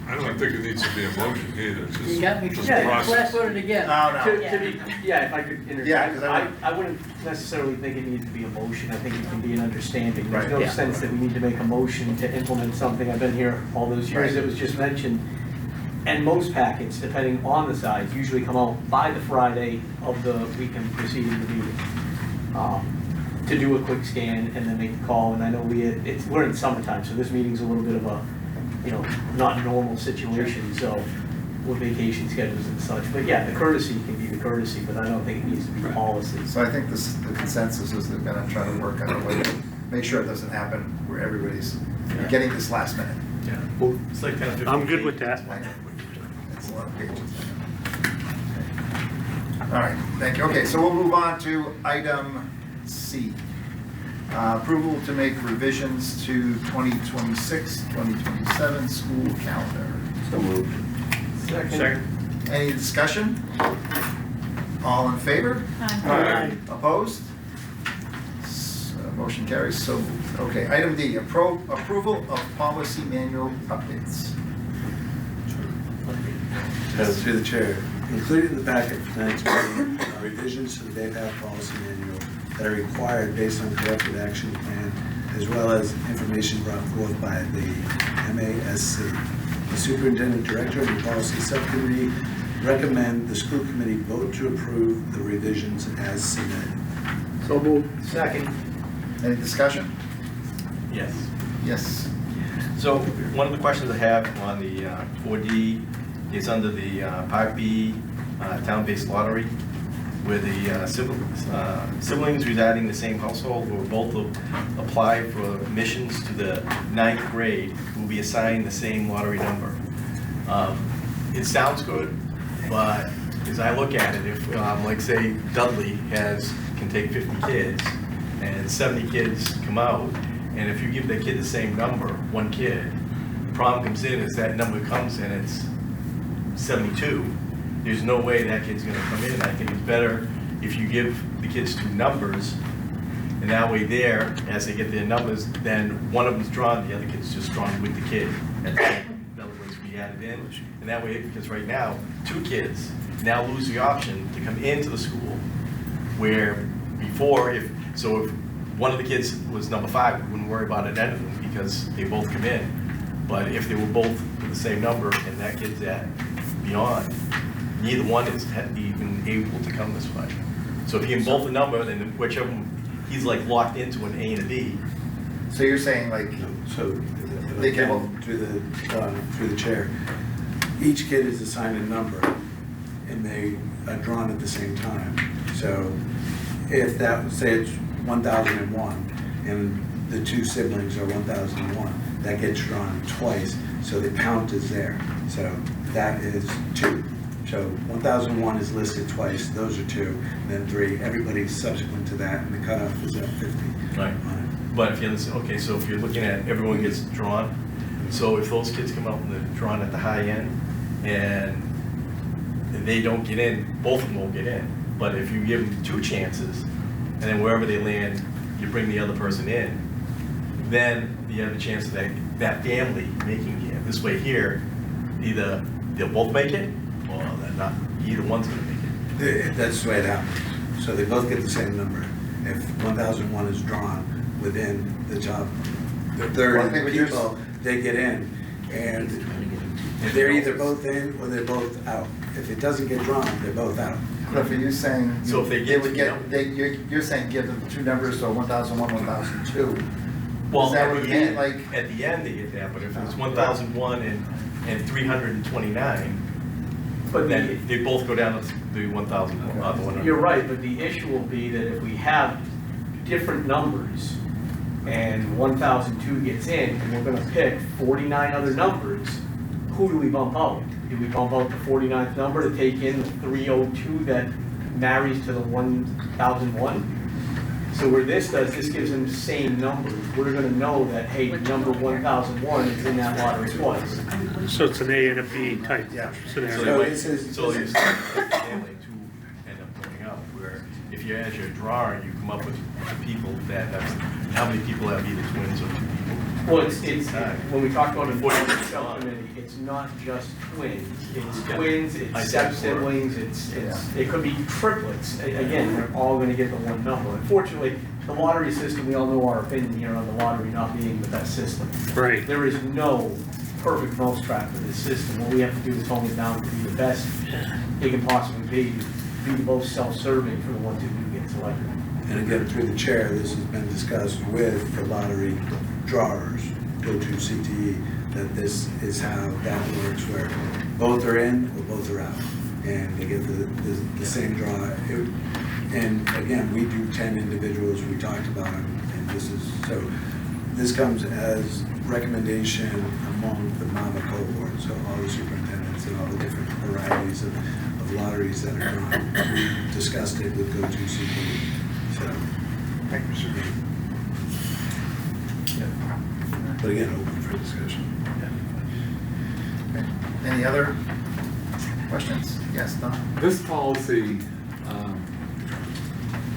S7: I don't think it needs to be a motion either, it's just.
S5: You got me,
S7: just
S5: yeah,
S7: process.
S5: fast-forward again.
S6: No.
S1: To be, yeah, if I could interject.
S6: Yeah, 'cause
S1: I wouldn't necessarily think it needs to be a motion, I think it can be an understanding. There's
S6: Right.
S1: no
S2: Yeah.
S1: sense that we need to make a motion to implement something, I've been here all those years,
S6: Right.
S1: it was just mentioned. And most packets, depending on the size, usually come out by the Friday of the weekend preceding the meeting. To do a quick scan and then make a call, and I know we're in summertime, so this meeting's a little bit of a, not normal situation, so with vacation schedules and such. But yeah, the courtesy can be the courtesy, but I don't think it needs to be policy.
S6: So I think the consensus is they're gonna try to work out a way to make sure it doesn't happen where everybody's getting this last minute.
S12: Yeah, it's like 10 or 15
S4: I'm good with that.
S6: It's a lot of pages. All right, thank you. Okay, so we'll move on to item C. Approval to make revisions to 2026-2027 school calendar.
S2: So moved.
S1: Second.
S6: Any discussion? All in favor?
S7: Aye.
S6: Opposed? Motion carries, so moved. Okay, item D, approval of policy manual updates.
S3: Through the chair, included in the packet for tonight's meeting are revisions to the BayPath policy manual that are required based on corrective action plan, as well as information brought forth by the MASC. The superintendent director and the policy subcommittee recommend the school committee vote to approve the revisions as submitted.
S5: So moved.
S1: Second.
S6: Any discussion?
S12: Yes.
S6: Yes.
S12: So one of the questions I have on the 4D is under the Part B town-based lottery, where the siblings residing in the same household who both apply for admissions to the 9th grade will be assigned the same lottery number. It sounds good, but as I look at it, if like say Dudley can take 50 kids and 70 kids come out, and if you give that kid the same number, one kid, the problem comes in is that number comes and it's 72. There's no way that kid's gonna come in. I think it's better if you give the kids two numbers, and that way there, as they get their numbers, then one of them's drawn, the other kid's just drawn with the kid. In other words, we added in, and that way, because right now, two kids now lose the option to come into the school, where before, if one of the kids was number 5, we wouldn't worry about it anything because they both come in. But if they were both with the same number and that kid's at beyond, neither one is even able to come this way. So if you give them both a number, then whichever one, he's like locked into an A and a B.
S6: So you're saying like,
S3: So,
S6: They
S3: they
S6: can-
S3: can, through the chair, each kid is assigned a number, and they are drawn at the same time. So if that, say it's 1001, and the two siblings are 1001, that gets drawn twice, so the count is there. So that is 2. So 1001 is listed twice, those are 2, then 3, everybody subsequent to that, and the cutoff is at 50.
S12: Right. But if you understand, okay, so if you're looking at everyone gets drawn, so if those kids come out and they're drawn at the high end and they don't get in, both of them won't get in. But if you give them 2 chances, and then wherever they land, you bring the other person in, then you have a chance of that family making it. This way here, either they'll both make it, or they're not, either one's gonna make it.
S3: That's the way it happens. So they both get the same number. If 1001 is drawn within the top the third
S6: Well, I
S3: of
S6: think
S3: the
S6: we just-
S3: people, they get in. And they're either both in or they're both out. If it doesn't get drawn, they're both out.
S6: Cliff, are you saying?
S12: So if they
S6: they
S12: get
S6: would
S12: to,
S6: get, you're saying give them two numbers, so 1,001, 1,002.
S12: well,
S6: Is that
S12: at
S6: what
S12: the
S6: you mean,
S12: end,
S6: like?
S12: at the end they get that, but if it's 1,001 and 329,
S1: But
S12: then they both go down to the 1,100.
S1: you're right, but the issue will be that if we have different numbers and 1,002 gets in and we're gonna pick 49 other numbers, who do we bump out? Do we bump out the 49th number to take in the 302 that marries to the 1,001? So where this does, this gives them the same numbers. We're gonna know that, hey, number 1,001 is in that lottery twice.
S4: So it's an A and a B type
S3: Yeah.
S12: So
S4: scenario.
S12: they might,
S3: this is-
S12: so there's family two end up going out, where if you as your drawer, you come up with the people that have, how many people have either twins or two people.
S1: Well, it's, when we talk about a subcommittee, it's not just twins. It's
S12: Yeah.
S1: twins, it's
S12: Identical.
S1: step-siblings, it could be triplets. Again, they're all gonna get the one number. Unfortunately, the lottery system, we all know our opinion here on the lottery not being the best system.
S4: Right.
S1: There is no perfect mousetrap for this system. What we have to do is hone it down to be the best it can possibly be the most self-serving for the ones who do get selected.
S3: And again, through the chair, this has been discussed with the lottery drawers, go to CTE, that this is how that works, where both are in or both are out. And they get the same draw. And again, we do 10 individuals, we talked about them, and this comes as recommendation among the MAMA cohort, so all the superintendents and all the different varieties of lotteries that are drawn. We discussed it with go to CTE, so.
S6: Thank you, sir.
S3: But again, open for discussion.
S6: Okay. Any other questions? Yes, Don?
S7: This policy,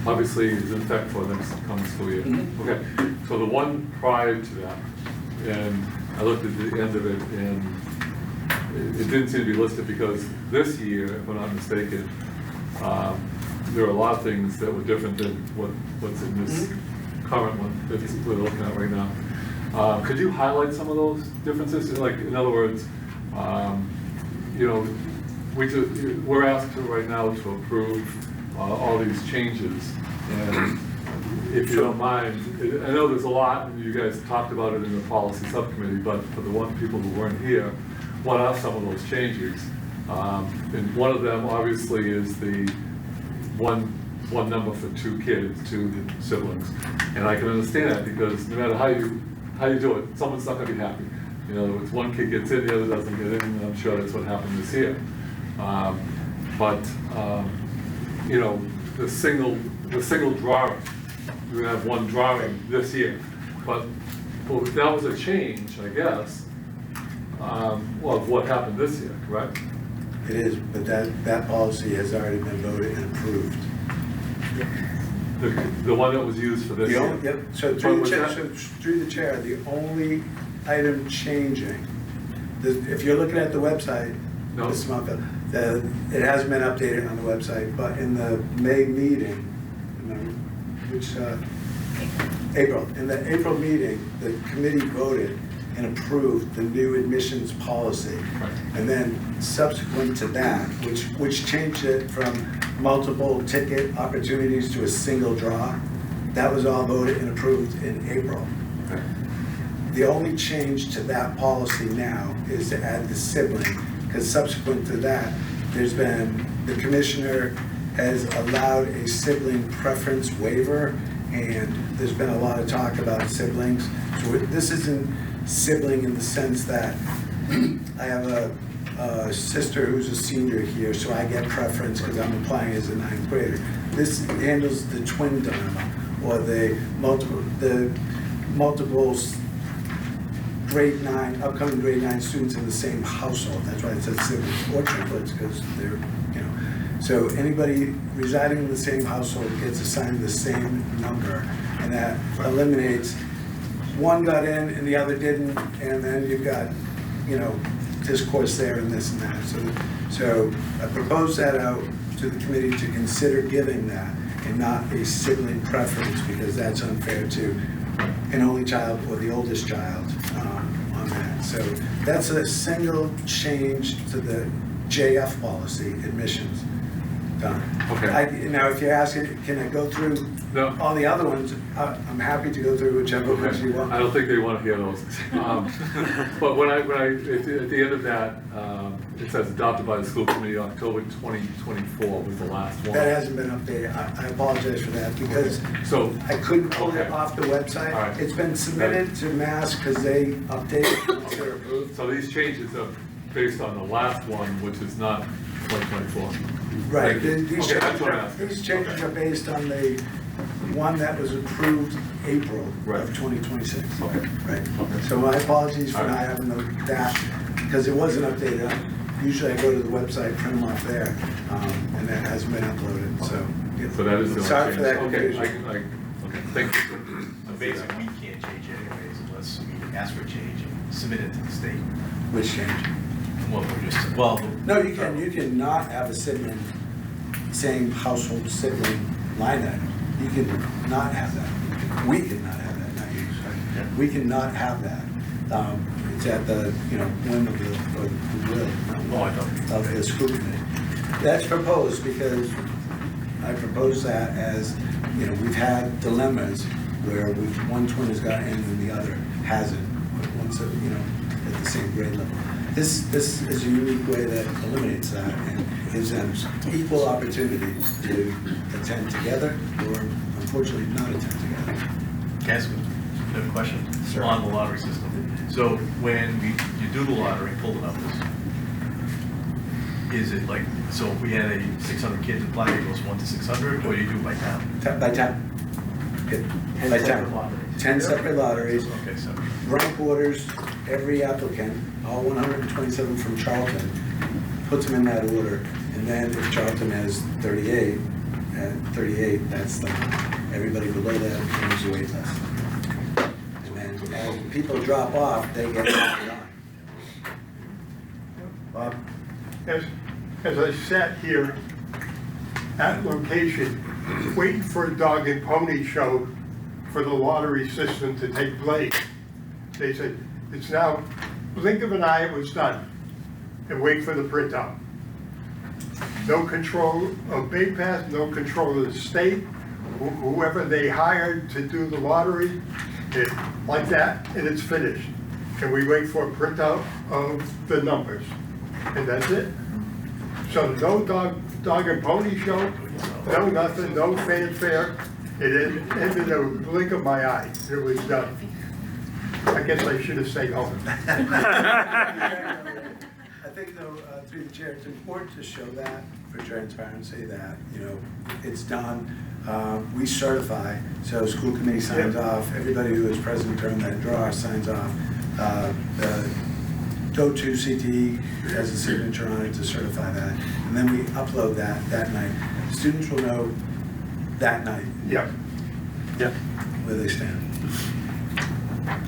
S7: obviously is in effect for the next coming school year. Okay, so the one prior to that, and I looked at the end of it, and it didn't seem to be listed because this year, if I'm not mistaken, there are a lot of things that were different than what's in this current one that we're looking at right now. Could you highlight some of those differences? Like, in other words, you know, we're asked to right now to approve all these changes, and if you don't mind, I know there's a lot, and you guys talked about it in the policy subcommittee, but for the one people who weren't here, what are some of those changes? And one of them obviously is the one number for two kids, two siblings, and I can understand that because no matter how you do it, someone's not going to be happy. You know, if one kid gets in, the other doesn't get in, and I'm sure that's what happened this year. You know, the single drawing, we're gonna have one drawing this year, but well, that was a change, I guess, well, of what happened this year, correct?
S3: It is, but that policy has already been voted and approved.
S7: The one that was used for this year.
S3: Yep, so
S7: But
S3: through
S7: was
S3: the chair,
S7: that-
S3: the only item changing, if you're looking at the website,
S7: No.
S3: this month, it hasn't been updated on the website, but in the May meeting, April, in the April meeting, the committee voted and approved the new admissions policy.
S7: Right.
S3: And then subsequent to that, which changed it from multiple ticket opportunities to a single draw, that was all voted and approved in April.
S7: Okay.
S3: The only change to that policy now is to add the sibling, because subsequent to that, the commissioner has allowed a sibling preference waiver, and there's been a lot of talk about siblings. So this isn't sibling in the sense that I have a sister who's a senior here, so I get preference because I'm applying as a ninth grader. This handles the twin dilemma, or the multiple grade 9, upcoming grade 9 students in the same household. That's why it says siblings or triplets, because they're, you know. So anybody residing in the same household gets assigned the same number, and that eliminates one got in and the other didn't, and then you've got, you know, discourse there and this and that. So I proposed that out to the committee to consider giving that and not a sibling preference, because that's unfair to an only child or the oldest child on that. So that's a single change to the JF policy, admissions. Done.
S7: Okay.
S3: Now, if you're asking, can I go through
S7: No.
S3: all the other ones, I'm happy to go through whichever ones you want.
S7: I don't think they want to hear those. But when I, at the end of that, it says adopted by the school committee October 2024 was the last one.
S3: That hasn't been updated. I apologize for that because
S7: So,
S3: I couldn't pull it
S7: Okay.
S3: off the website.
S7: All right.
S3: It's been submitted to Mass because they update it once they're approved.
S7: so these changes are based on the last one, which is not 2024.
S3: Right.
S7: Thank you.
S3: These
S7: Okay, that's
S3: changes
S7: what I'm
S3: are-
S7: asking.
S3: these changes are based on the one that was approved April
S7: Right.
S3: of 2026.
S7: Okay.
S3: Right.
S7: Okay.
S3: So my apologies for
S7: All
S3: not
S7: right.
S3: having that, because it wasn't updated. Usually I go to the website, print them off there, and that hasn't been uploaded, so. yeah.
S7: So that is the only
S3: Sorry for that
S7: change. Okay,
S3: confusion.
S7: okay, thank you.
S12: So basically, we can't change anyways unless we ask for a change and submit it to the state.
S3: Which change?
S12: Well, we're just, well.
S3: No, you can not have a sibling, same household sibling line item. You can not have that. We can not have that, not you, sorry. We cannot have that. It's at the, whim of the, or the will of the school committee. That's proposed because I propose that as, we've had dilemmas where one twin has gotten in and the other hasn't, once, at the same grade level. This is a unique way that eliminates that and gives them equal opportunity to attend together or unfortunately not attend together.
S12: Can I ask a question?
S3: Sure.
S12: On the lottery system. So when you do the lottery, pull the numbers, is it like, so if we had 600 kids apply, it goes 1 to 600, or you do it by town?
S3: By 10. By 10. 10 separate lotteries.
S12: Okay, so.
S3: Rank orders every applicant, all 127 from Charlton, puts them in that order. And then if Charlton has 38, that's everybody below that moves the wait list. And then as people drop off, they get added on. Bob?
S14: As I sat here at location, waiting for a dog and pony show for the lottery system to take place, they said, it's now, blink of an eye, it was done, and wait for the printout. No control of Bay Path, no control of the state, whoever they hired to do the lottery, like that, and it's finished. And we wait for a printout of the numbers, and that's it. So no dog and pony show, no nothing, no fanfare. It ended in a blink of my eye. It was done. I guess I should have stayed home.
S3: I think though, through the chair, it's important to show that for transparency that, it's done. We certify, so school committee signs off, everybody who is present during that draw signs off. Go-to CTE has a signature on it to certify that. And then we upload that night. Students will know that night.
S14: Yep.
S3: Where they stand.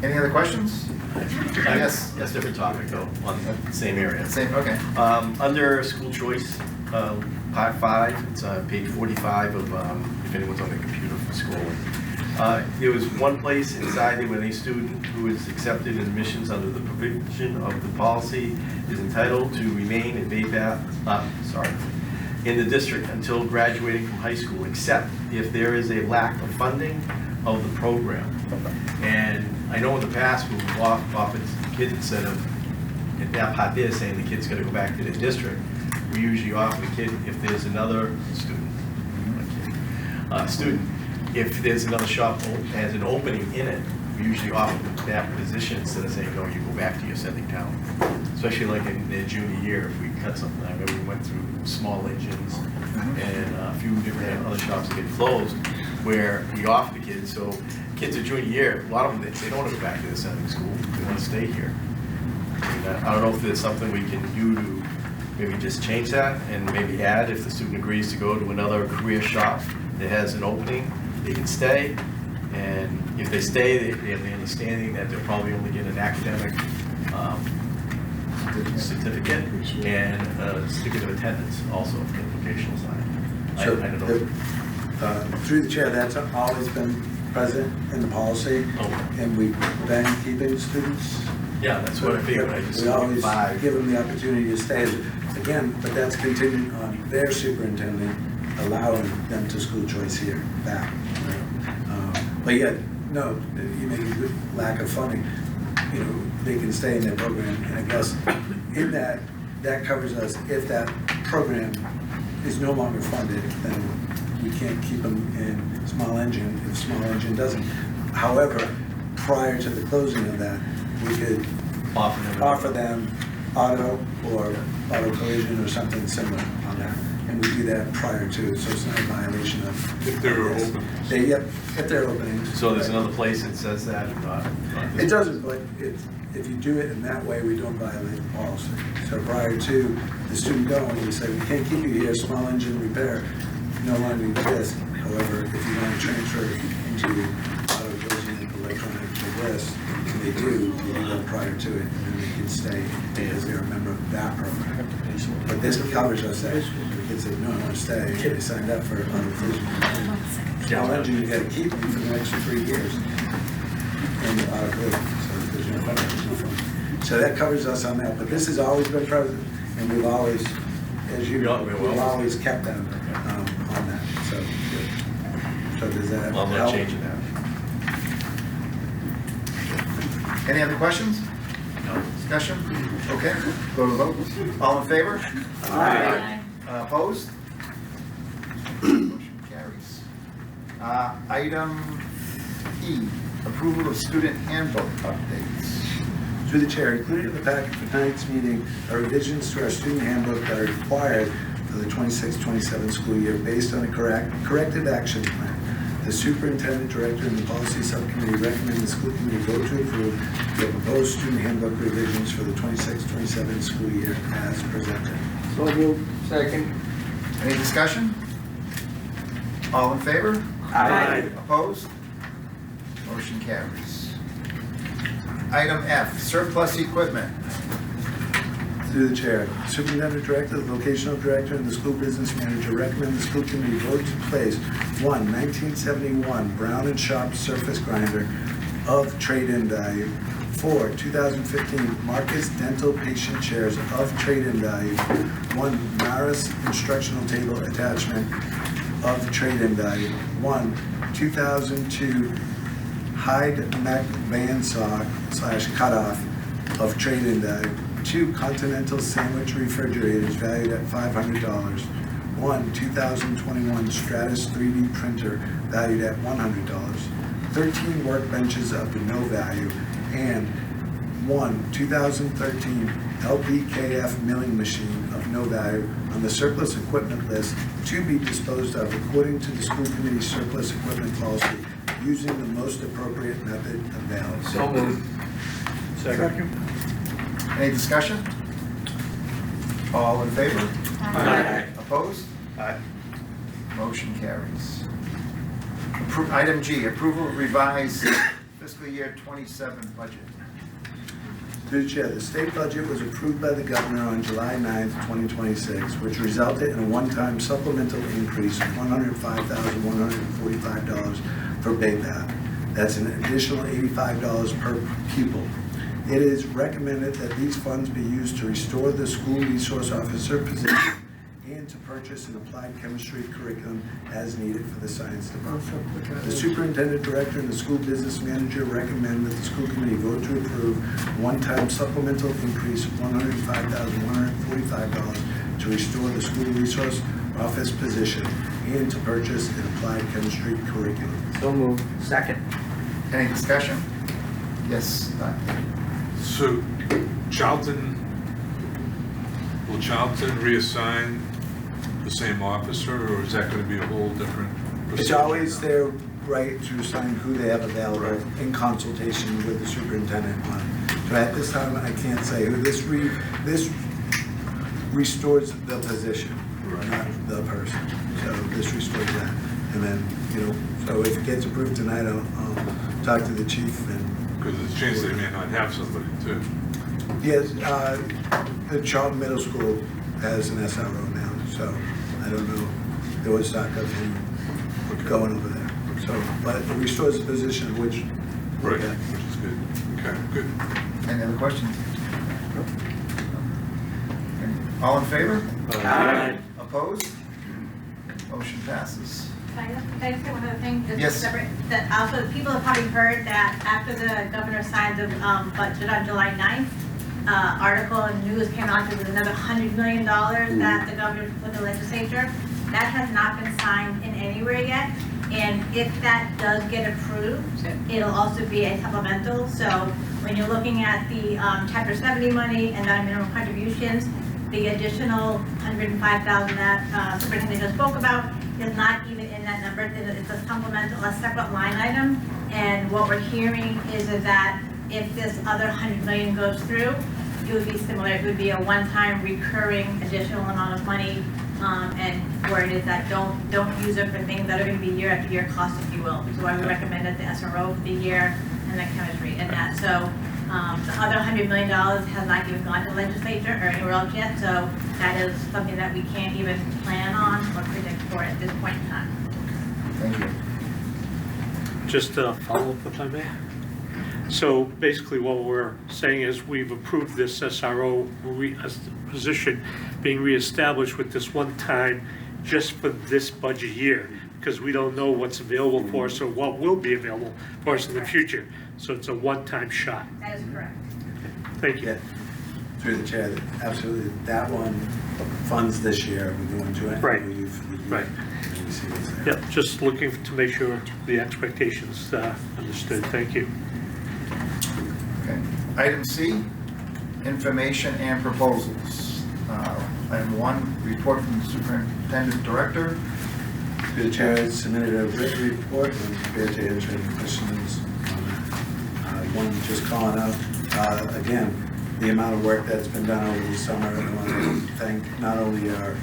S6: Any other questions?
S12: Yes, that's a different topic though, on the same area.
S6: Same, okay.
S12: Under school choice, part 5, it's page 45 of, if anyone's on the computer for scrolling. There was one place inside there where any student who is accepted in admissions under the provision of the policy is entitled to remain in Bay Path, in the district until graduating from high school, except if there is a lack of funding of the program. And I know in the past we've offered kids, instead of in that part there saying the kid's gonna go back to the district, we usually offer the kid, if there's another student, if there's another shop has an opening in it, we usually offer that position instead of saying, no, you go back to your sending town. Especially like in their junior year, if we cut something, I remember we went through small engines and a few different other shops that get closed, where we offer the kids, so kids are junior year, a lot of them, they don't want to go back to their sending school, they want to stay here. And I don't know if there's something we can do to maybe just change that and maybe add, if the student agrees to go to another career shop that has an opening, they can stay. And if they stay, they have the understanding that they'll probably only get an academic certificate and a certificate of attendance also for the vocational side.
S3: So
S12: I don't know.
S3: through the chair, that's always been present in the policy, and we've been keeping students.
S12: Yeah, that's what I figured. I just
S3: We always
S12: 5.
S3: give them the opportunity to stay, again, but that's contingent on their superintendent allowing them to school choice here, back. But yet, no, you make a good lack of funding, you know, they can stay in their program, and I guess in that, that covers us. If that program is no longer funded, then we can't keep them in small engine if small engine doesn't. However, prior to the closing of that, we could offer them auto or auto collision or something similar on that. And we do that prior to, so it's not a violation of.
S7: If they're open.
S3: Yep, if they're opening.
S12: So there's another place that says that?
S3: It doesn't, but if you do it in that way, we don't violate the policy. So prior to the student going, we say, we can't keep you here, small engine repair no longer exists. However, if you want to transfer into auto collision, electronic list, and they do, you can go prior to it, and then they can stay as they're a member of that program. But this covers us that the kids say, no, I want to stay, they signed up for auto collision. Small engine, you got to keep them for the next 3 years. And auto collision, so there's no question. So that covers us on that, but this has always been present, and we've always, as you know, we've always kept them on that, so. So does that
S12: Well, I'm
S3: help?
S12: not changing that.
S6: Any other questions?
S12: No.
S6: Discussion? Okay, go to vote. All in favor?
S13: Aye.
S6: Opposed? Motion carries. Item E, approval of student handbook updates.
S3: Through the chair, included in the packet for tonight's meeting are revisions to our student handbook that are required for the 26-27 school year based on a corrective action plan. The superintendent, director, and the policy subcommittee recommend the school committee vote to approve the proposed student handbook revisions for the 26-27 school year as presented.
S5: So moved. Second.
S6: Any discussion? All in favor?
S5: Aye.
S6: Opposed? Motion carries. Item F, surplus equipment.
S3: Through the chair, superintendent, director, the vocational director, and the school business manager recommend the school committee vote to place 1971 Brown and Sharp surface grinder of trade-in value, 2015 Marcus dental patient chairs of trade-in value, Maris instructional table attachment of trade-in value, 2002 Hyde Mech bandsaw / cutoff of trade-in value, 2 Continental sandwich refrigerators valued at $500, 2021 Stratus 3D printer valued at $100, 13 workbenches of no value, and 2013 LPKF milling machine of no value on the surplus equipment list to be disposed of according to the school committee's surplus equipment policy using the most appropriate method available.
S5: So moved. Second.
S6: Any discussion? All in favor?
S5: Aye.
S6: Opposed?
S12: Aye.
S6: Motion carries. Item G, approval of revised fiscal year 27 budget.
S3: Through the chair, the state budget was approved by the governor on July 9th, 2026, which resulted in a one-time supplemental increase of $105,145 for BayPath. That's an additional $85 per pupil. It is recommended that these funds be used to restore the school resource officer position and to purchase an applied chemistry curriculum as needed for the science department. The superintendent, director, and the school business manager recommend that the school committee vote to approve one-time supplemental increase of $105,145 to restore the school resource office position and to purchase an applied chemistry curriculum.
S5: So moved. Second.
S6: Any discussion? Yes,
S7: So will Charlton reassign the same officer, or is that going to be a whole different procedure?
S3: It's always their right to assign who they have available in consultation with the superintendent on. So at this time, I can't say who. This restores the position, not the person. So this restores that. And then, so if it gets approved tonight, I'll talk to the chief and.
S7: Because there's a chance they may not have somebody too.
S3: Yes, the Charlton Middle School has an SRO now, so I don't know. There was talk of him going over there. So, but it restores the position, which.
S7: Right, which is good. Okay, good.
S6: Any other questions? All in favor?
S5: Aye.
S6: Opposed? Motion passes.
S13: Can I just say one other thing? Just
S6: Yes.
S13: separate, that also, people have probably heard that after the governor signed the budget on July 9th, article and news came out, there was another $100 million that the governor put in the legislature. That has not been signed in anywhere yet. And if that does get approved, it'll also be a supplemental. So when you're looking at the Chapter 70 money and non-minimum contributions, the additional $105,000 that Superintendent just spoke about is not even in that number. It's a supplemental, a separate line item. And what we're hearing is that if this other $100 million goes through, it would be similar. It would be a one-time recurring additional amount of money. And where it is that don't use it for things that are going to be year after year costs, if you will. So I would recommend it the SRO for the year and the chemistry and that. So the other $100 million has not even gone to the legislature or anywhere else yet. So that is something that we can't even plan on or predict for at this point in time.
S6: Thank you.
S4: Just a follow-up, if I may. So basically what we're saying is we've approved this SRO position being reestablished with this one time just for this budget year, because we don't know what's available for us or what will be available for us in the future. So it's a one-time shot.
S13: That is correct.
S4: Thank you.
S3: Yeah, through the chair, absolutely, that one funds this year, we're going to it.
S4: Right.
S3: For the year.
S4: Right.
S3: And we see what's there.
S4: Yep, just looking to make sure the expectations understood. Thank you.
S6: Okay. Item C, information and proposals. Item 1, report from the superintendent director.
S3: Through the chair, I submitted a written report and I'm prepared to answer any questions on that. One, just calling out, again, the amount of work that's been done over the summer. I want to thank not only our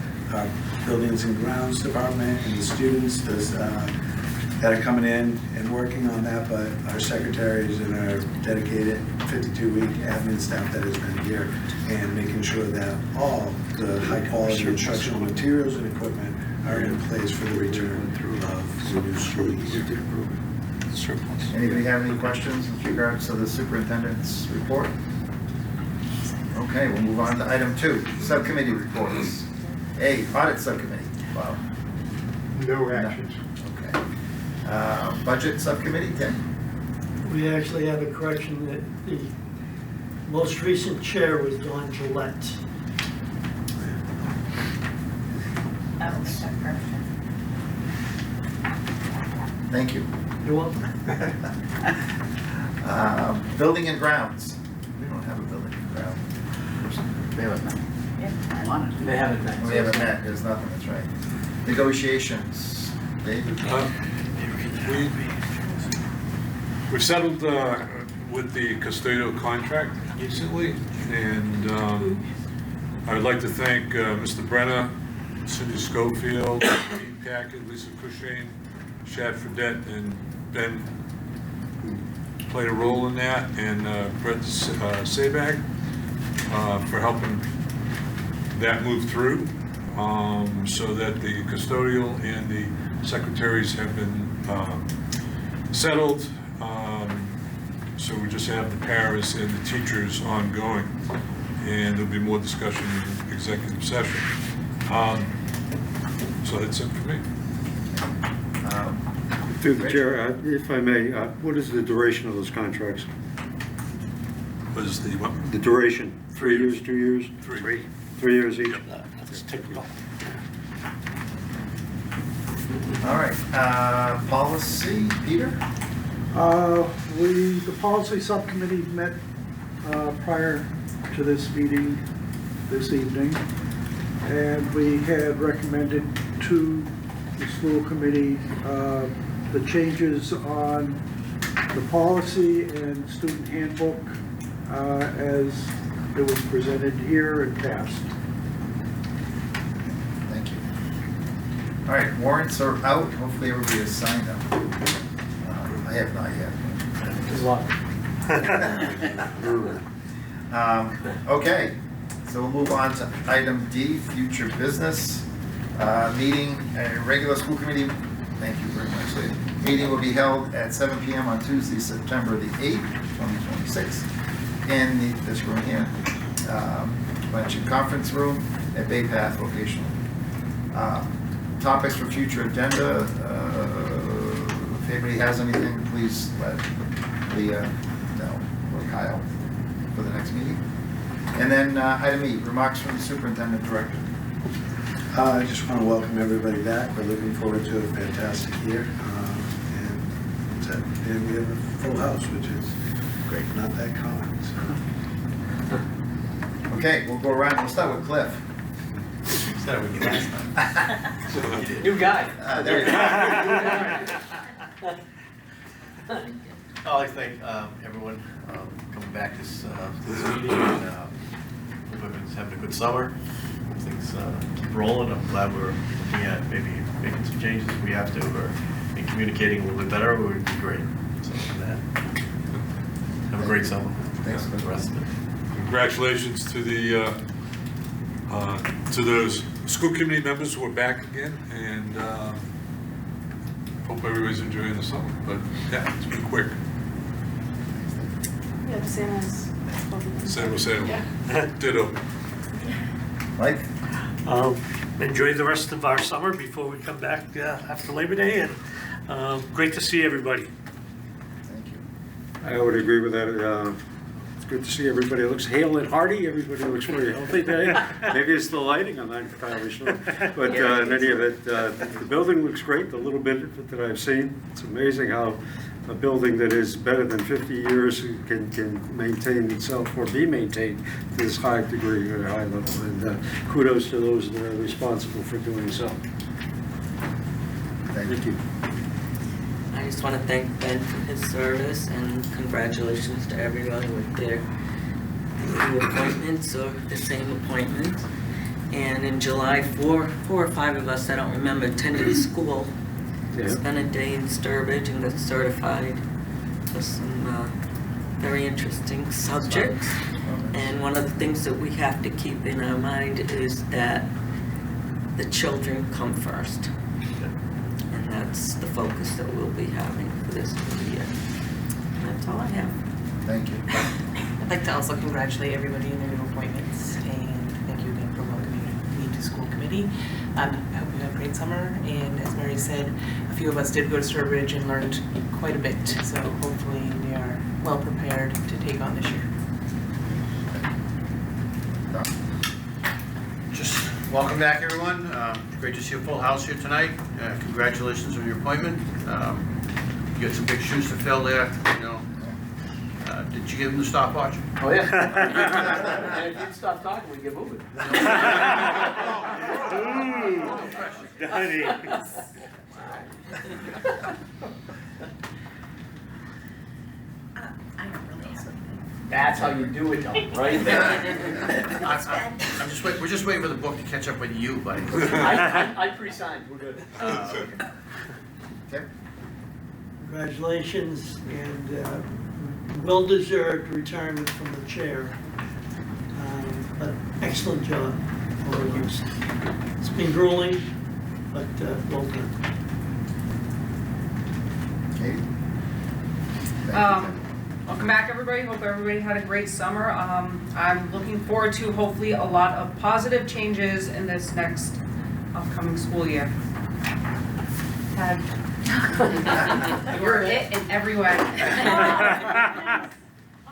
S3: buildings and grounds department and the students that are coming in and working on that, but our secretaries and our dedicated 52-week admin staff that has been here and making sure that all the high-quality instructional materials and equipment are in place for the return of the new school year.
S6: Anybody have any questions with regards to the superintendent's report? Okay, we'll move on to item 2, subcommittee reports. A, audit subcommittee. Wow.
S14: No actions.
S6: Okay. Budget subcommittee, Tim?
S5: We actually have a correction that the most recent chair was Dawn Gillette.
S13: That was a correction.
S6: Thank you.
S5: You're welcome.
S6: Building and grounds. We don't have a building and ground.
S12: They haven't met.
S5: They haven't met.
S6: We haven't met, there's nothing, that's right. Negotiations. David?
S7: We've settled with the custodial contract recently, and I would like to thank Mr. Brenner, Cindy Schofield, Dean Packard, Lisa Cushing, Shad Fredette, and Ben, who played a role in that, and Brett Sabag for helping that move through, so that the custodial and the secretaries have been settled. So we just have the paras and the teachers ongoing, and there'll be more discussion in executive session. So that's it for me.
S15: Through the chair, if I may, what is the duration of those contracts?
S7: What is the what?
S15: The duration, 3 years, 2 years?
S7: 3.
S15: 3 years each?
S4: That's typical.
S6: All right, policy, Peter?
S16: The policy subcommittee met prior to this meeting this evening, and we had recommended to the school committee the changes on the policy and student handbook as it was presented here and passed.
S6: Thank you. All right, warrants are out. Hopefully everybody has signed them. I have not yet.
S5: Good luck.
S6: Okay, so we'll move on to item D, future business. Meeting, regular school committee Thank you very much, lady. Meeting will be held at 7 p.m. on Tuesday, September the 8th, 2026, in this room here, Blanchard Conference Room at Bay Path Vocational. Topics for future agenda. If anybody has anything, please let Leah know or Kyle for the next meeting. And then item E, remarks from the superintendent director.
S3: I just want to welcome everybody back. We're looking forward to a fantastic year. And we have a full house, which is great, not that common. So.
S6: Okay, we'll go around. We'll start with Cliff.
S12: Instead of we did last time.
S1: New guy.
S6: There you go.
S12: I'd like to thank everyone coming back this meeting, and hope everyone's having a good summer. Things keep rolling. I'm glad we're looking at maybe making some changes if we have to, or and communicating a little bit better would be great. So for that, have a great summer.
S6: Thanks for
S12: the rest of it.
S7: Congratulations to the school committee members who are back again, and hope everybody's enjoying the summer. But yeah, it's been quick.
S10: Yeah, the same as.
S7: Same. Ditto.
S6: Mike?
S4: Enjoy the rest of our summer before we come back after Labor Day, and great to see everybody.
S6: Thank you.
S15: I would agree with that. It's good to see everybody looks hale and hearty. Everybody looks very healthy today. Maybe it's the lighting, I'm not entirely sure. But in any event, the building looks great, the little bit of it that I've seen. It's amazing how a building that is better than 50 years can maintain itself or be maintained to this high degree or high level. And kudos to those that are responsible for doing so.
S6: Thank you.
S17: I just want to thank Ben for his service, and congratulations to everyone with their new appointments or the same appointment. And in July, four or five of us, I don't remember, attended school.
S15: Yeah.
S17: Spent a day in Sturbridge and got certified for some very interesting subjects. And one of the things that we have to keep in our mind is that the children come first. And that's the focus that we'll be having for this new year. And that's all I have.
S6: Thank you.
S18: I'd like to also congratulate everybody in their new appointments, and thank you again for welcoming me to school committee. I hope you had a great summer, and as Mary said, a few of us did go to Sturbridge and learned quite a bit, so hopefully we are well prepared to take on this year.
S19: Just welcome back, everyone. Great to see a full house here tonight. Congratulations on your appointment. You got some big shoes to fill there, you know. Did you give him the stopwatch?
S1: Oh, yeah. And if you'd stop talking, we'd get moving.
S4: Daddy.
S1: That's how you do it, though, right?
S19: I'm just waiting. We're just waiting for the book to catch up with you, buddy.
S1: I pre-signed. We're good.
S6: Okay.
S5: Congratulations, and well-deserved retirement from the chair. But excellent job over the years. It's been grueling, but well done.
S6: Katie?
S20: Welcome back, everybody. Hope everybody had a great summer. I'm looking forward to hopefully a lot of positive changes in this next upcoming school year. You're it in every way.
S13: All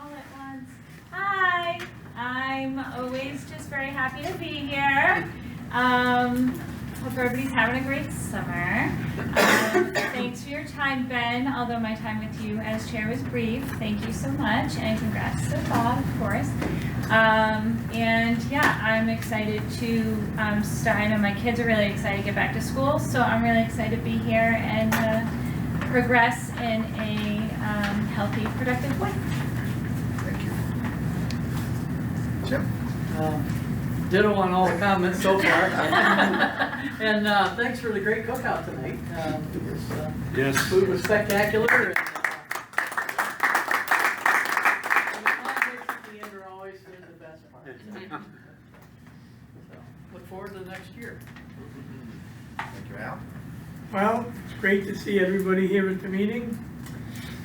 S13: at once. Hi, I'm always just very happy to be here. Hope everybody's having a great summer. Thanks for your time, Ben, although my time with you as chair was brief. Thank you so much, and congrats to Bob, of course. And yeah, I'm excited to start. I know my kids are really excited to get back to school, so I'm really excited to be here and progress in a healthy, productive way.
S6: Thank you. Jim?
S21: Ditto on all the comments so far. And thanks for the great cookout tonight.
S4: Yes.
S21: Food was spectacular. And, the concerts at the end are always the best part. So, look forward to the next year.
S6: Thank you, Al.
S14: Well,
S9: great to see everybody here at the meeting,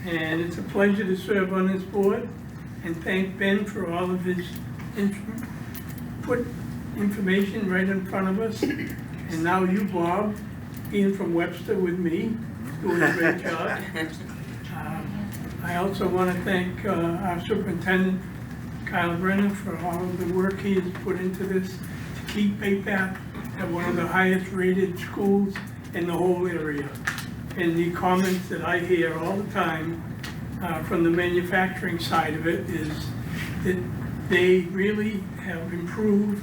S9: and it's a pleasure to serve on this board, and thank Ben for all of his put information right in front of us, and now you, Bob, being from Webster with me, doing a great job. I also want to thank our superintendent, Kyle Brenner, for all of the work he has put into this to keep Bay Path at one of the highest rated schools in the whole area. And the comments that I hear all the time from the manufacturing side of it is that they really have improved,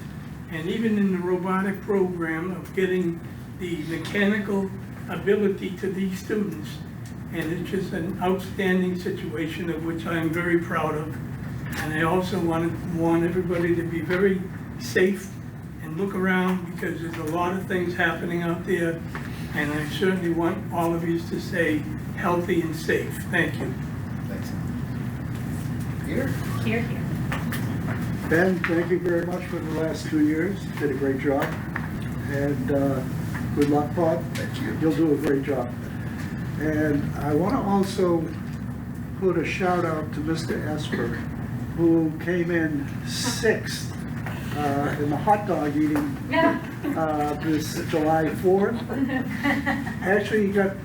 S9: and even in the robotic program of getting the mechanical ability to these students. And it's just an outstanding situation of which I am very proud of. And I also want everybody to be very safe and look around, because there's a lot of things happening out there. And I certainly want all of you to stay healthy and safe. Thank you.
S6: Thanks. Peter?
S13: Here, here.
S16: Ben, thank you very much for the last 2 years. Did a great job. And good luck, Bob.
S6: Thank you.
S16: You'll do a great job. And I want to also put a shout out to Mr. Esper, who came in 6th in the hot dog eating this July 4th. Actually, he got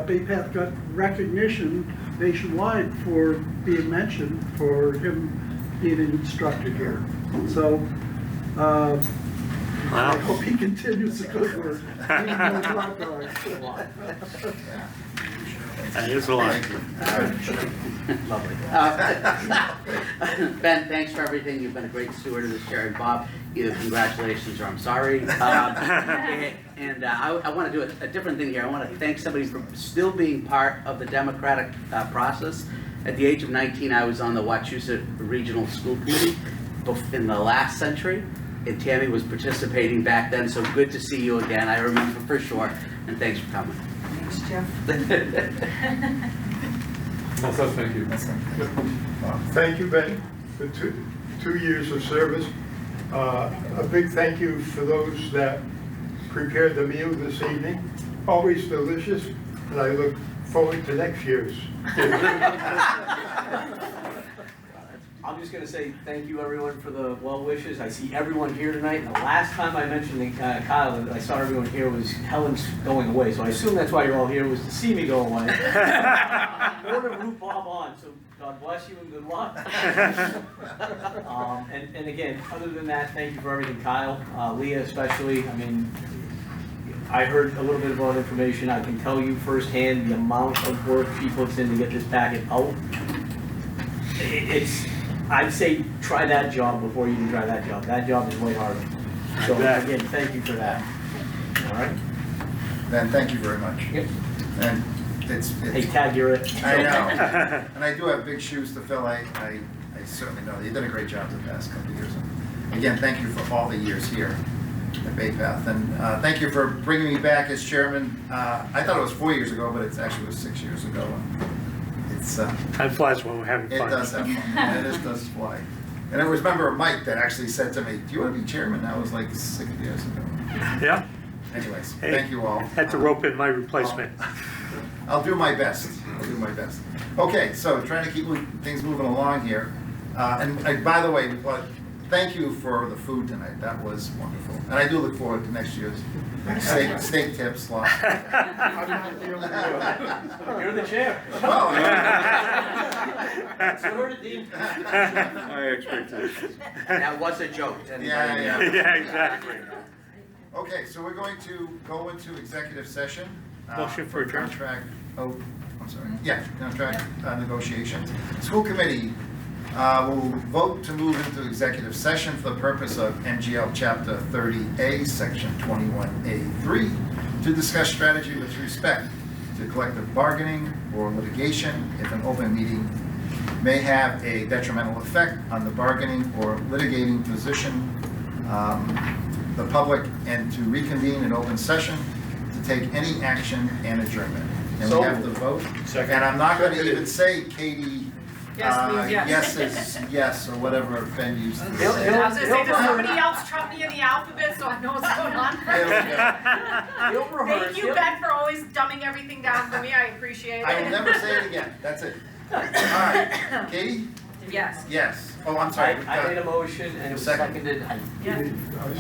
S16: Bay Path got recognition nationwide for being mentioned for him being an instructor here. So I hope he continues the good work. Eating those hot dogs.
S4: That is a lot.
S22: Lovely. Ben, thanks for everything. You've been a great steward of this chair. And Bob, either congratulations or I'm sorry. And I want to do a different thing here. I want to thank somebody for still being part of the democratic process. At the age of 19, I was on the Wachusett Regional School Committee in the last century. And Tammy was participating back then, so good to see you again. I remember for sure, and thanks for coming.
S11: Thanks, Jeff.
S7: Also, thank you.
S14: Thank you, Ben, for two years of service. A big thank you for those that prepared the meal this evening. Always delicious, and I look forward to next year's.
S1: I'm just going to say thank you, everyone, for the well wishes. I see everyone here tonight. The last time I mentioned Kyle, that I saw everyone here was Helen's going away. So I assume that's why you're all here, was to see me go away. Or to root Bob on. So God bless you and good luck. And again, other than that, thank you for everything, Kyle, Leah especially. I mean, I heard a little bit about information. I can tell you firsthand the amount of work she puts in to get this packet out. I'd say try that job before you even try that job. That job is way harder. So again, thank you for that. All right.
S6: Ben, thank you very much.
S1: Yep.
S6: And it's
S1: hey, Tag, you're it.
S6: I know. And I do have big shoes to fill. I certainly know. You did a great job the past couple of years. And again, thank you for all the years here at Bay Path. And thank you for bringing me back as chairman. I thought it was 4 years ago, but it actually was 6 years ago. It's,
S4: time flies when we're having fun.
S6: It does have fun. It just does fly. And I remember Mike that actually said to me, "Do you want to be chairman?" That was like 6 years ago.
S4: Yeah.
S6: Anyways,
S4: hey,
S6: thank you all.
S4: Had to rope in my replacement.
S6: I'll do my best. I'll do my best. Okay, so trying to keep things moving along here. And by the way, thank you for the food tonight. That was wonderful. And I do look forward to next year's steak tips.
S1: You're the chair.
S6: Well,
S1: so we're the dean.
S15: I expect it.
S22: That was a joke.
S6: Yeah,
S4: exactly.
S6: Okay, so we're going to go into executive session.
S4: Motion for adjournment.
S6: Contract. Oh, I'm sorry. Yeah, contract negotiations. School committee will vote to move into executive session for the purpose of MGL Chapter 30A, Section 21A3, to discuss strategy with respect to collective bargaining or litigation if an open meeting may have a detrimental effect on the bargaining or litigating position the public, and to reconvene in open session to take any action and adjournment. And we have the vote.
S19: Second.
S6: And I'm not going to even say Katie.
S20: Yes, please, yes.
S6: Yes is yes, or whatever Ben used to say.
S20: I was going to say, does somebody else trump me in the alphabet so I know what's going on?
S21: He'll rehearse.
S20: Thank you, Ben, for always dumbing everything down for me, I appreciate it.
S6: I will never say it again, that's it. All right, Katie?
S20: Yes.
S6: Yes. Oh, I'm sorry.
S21: I made a motion and it was
S6: Second.
S21: seconded.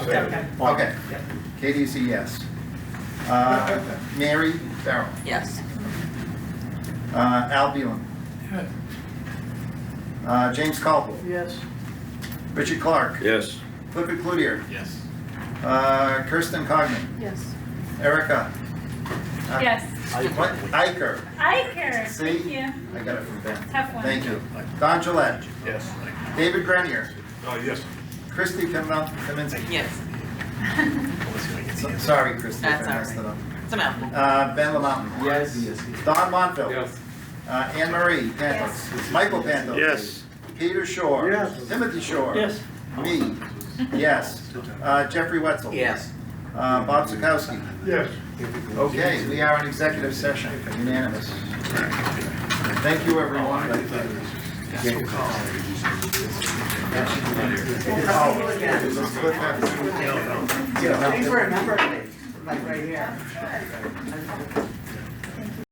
S20: Okay.
S6: Okay. Katie, you say yes. Mary Farrell.
S17: Yes.
S6: Al Beelen. James Caldwell.
S5: Yes.
S6: Richard Clark.
S15: Yes.
S6: Clifford Cloutier.
S19: Yes.
S6: Kirsten Cogman.
S20: Yes.
S6: Erica.
S13: Yes.
S6: What? Iker.
S13: Iker,
S6: See?
S13: thank you.
S6: I got it from Ben.
S13: Tough one.
S6: Thank you. Don Gillette.
S19: Yes.
S6: David Grenier.
S19: Yes.
S6: Christy Kaminsky.
S18: Yes.
S6: Sorry, Christy, if
S18: That's
S6: I
S18: all
S6: messed it up.
S18: It's a mouthful.
S6: Ben LaMountain.
S21: Yes.
S6: Don Monfils.
S7: Yes.
S6: Anne Marie Pantos. Michael Pantos.
S4: Yes.
S6: Peter Shore.
S16: Yes.
S6: Timothy Shore.
S5: Yes.
S6: Me. Yes. Jeffrey Wetzel.
S17: Yes.
S6: Bob Sikowski.
S14: Yes.
S6: Okay, we are in executive session, unanimous. Thank you, everyone.
S22: Thanks for remembering me, like right here.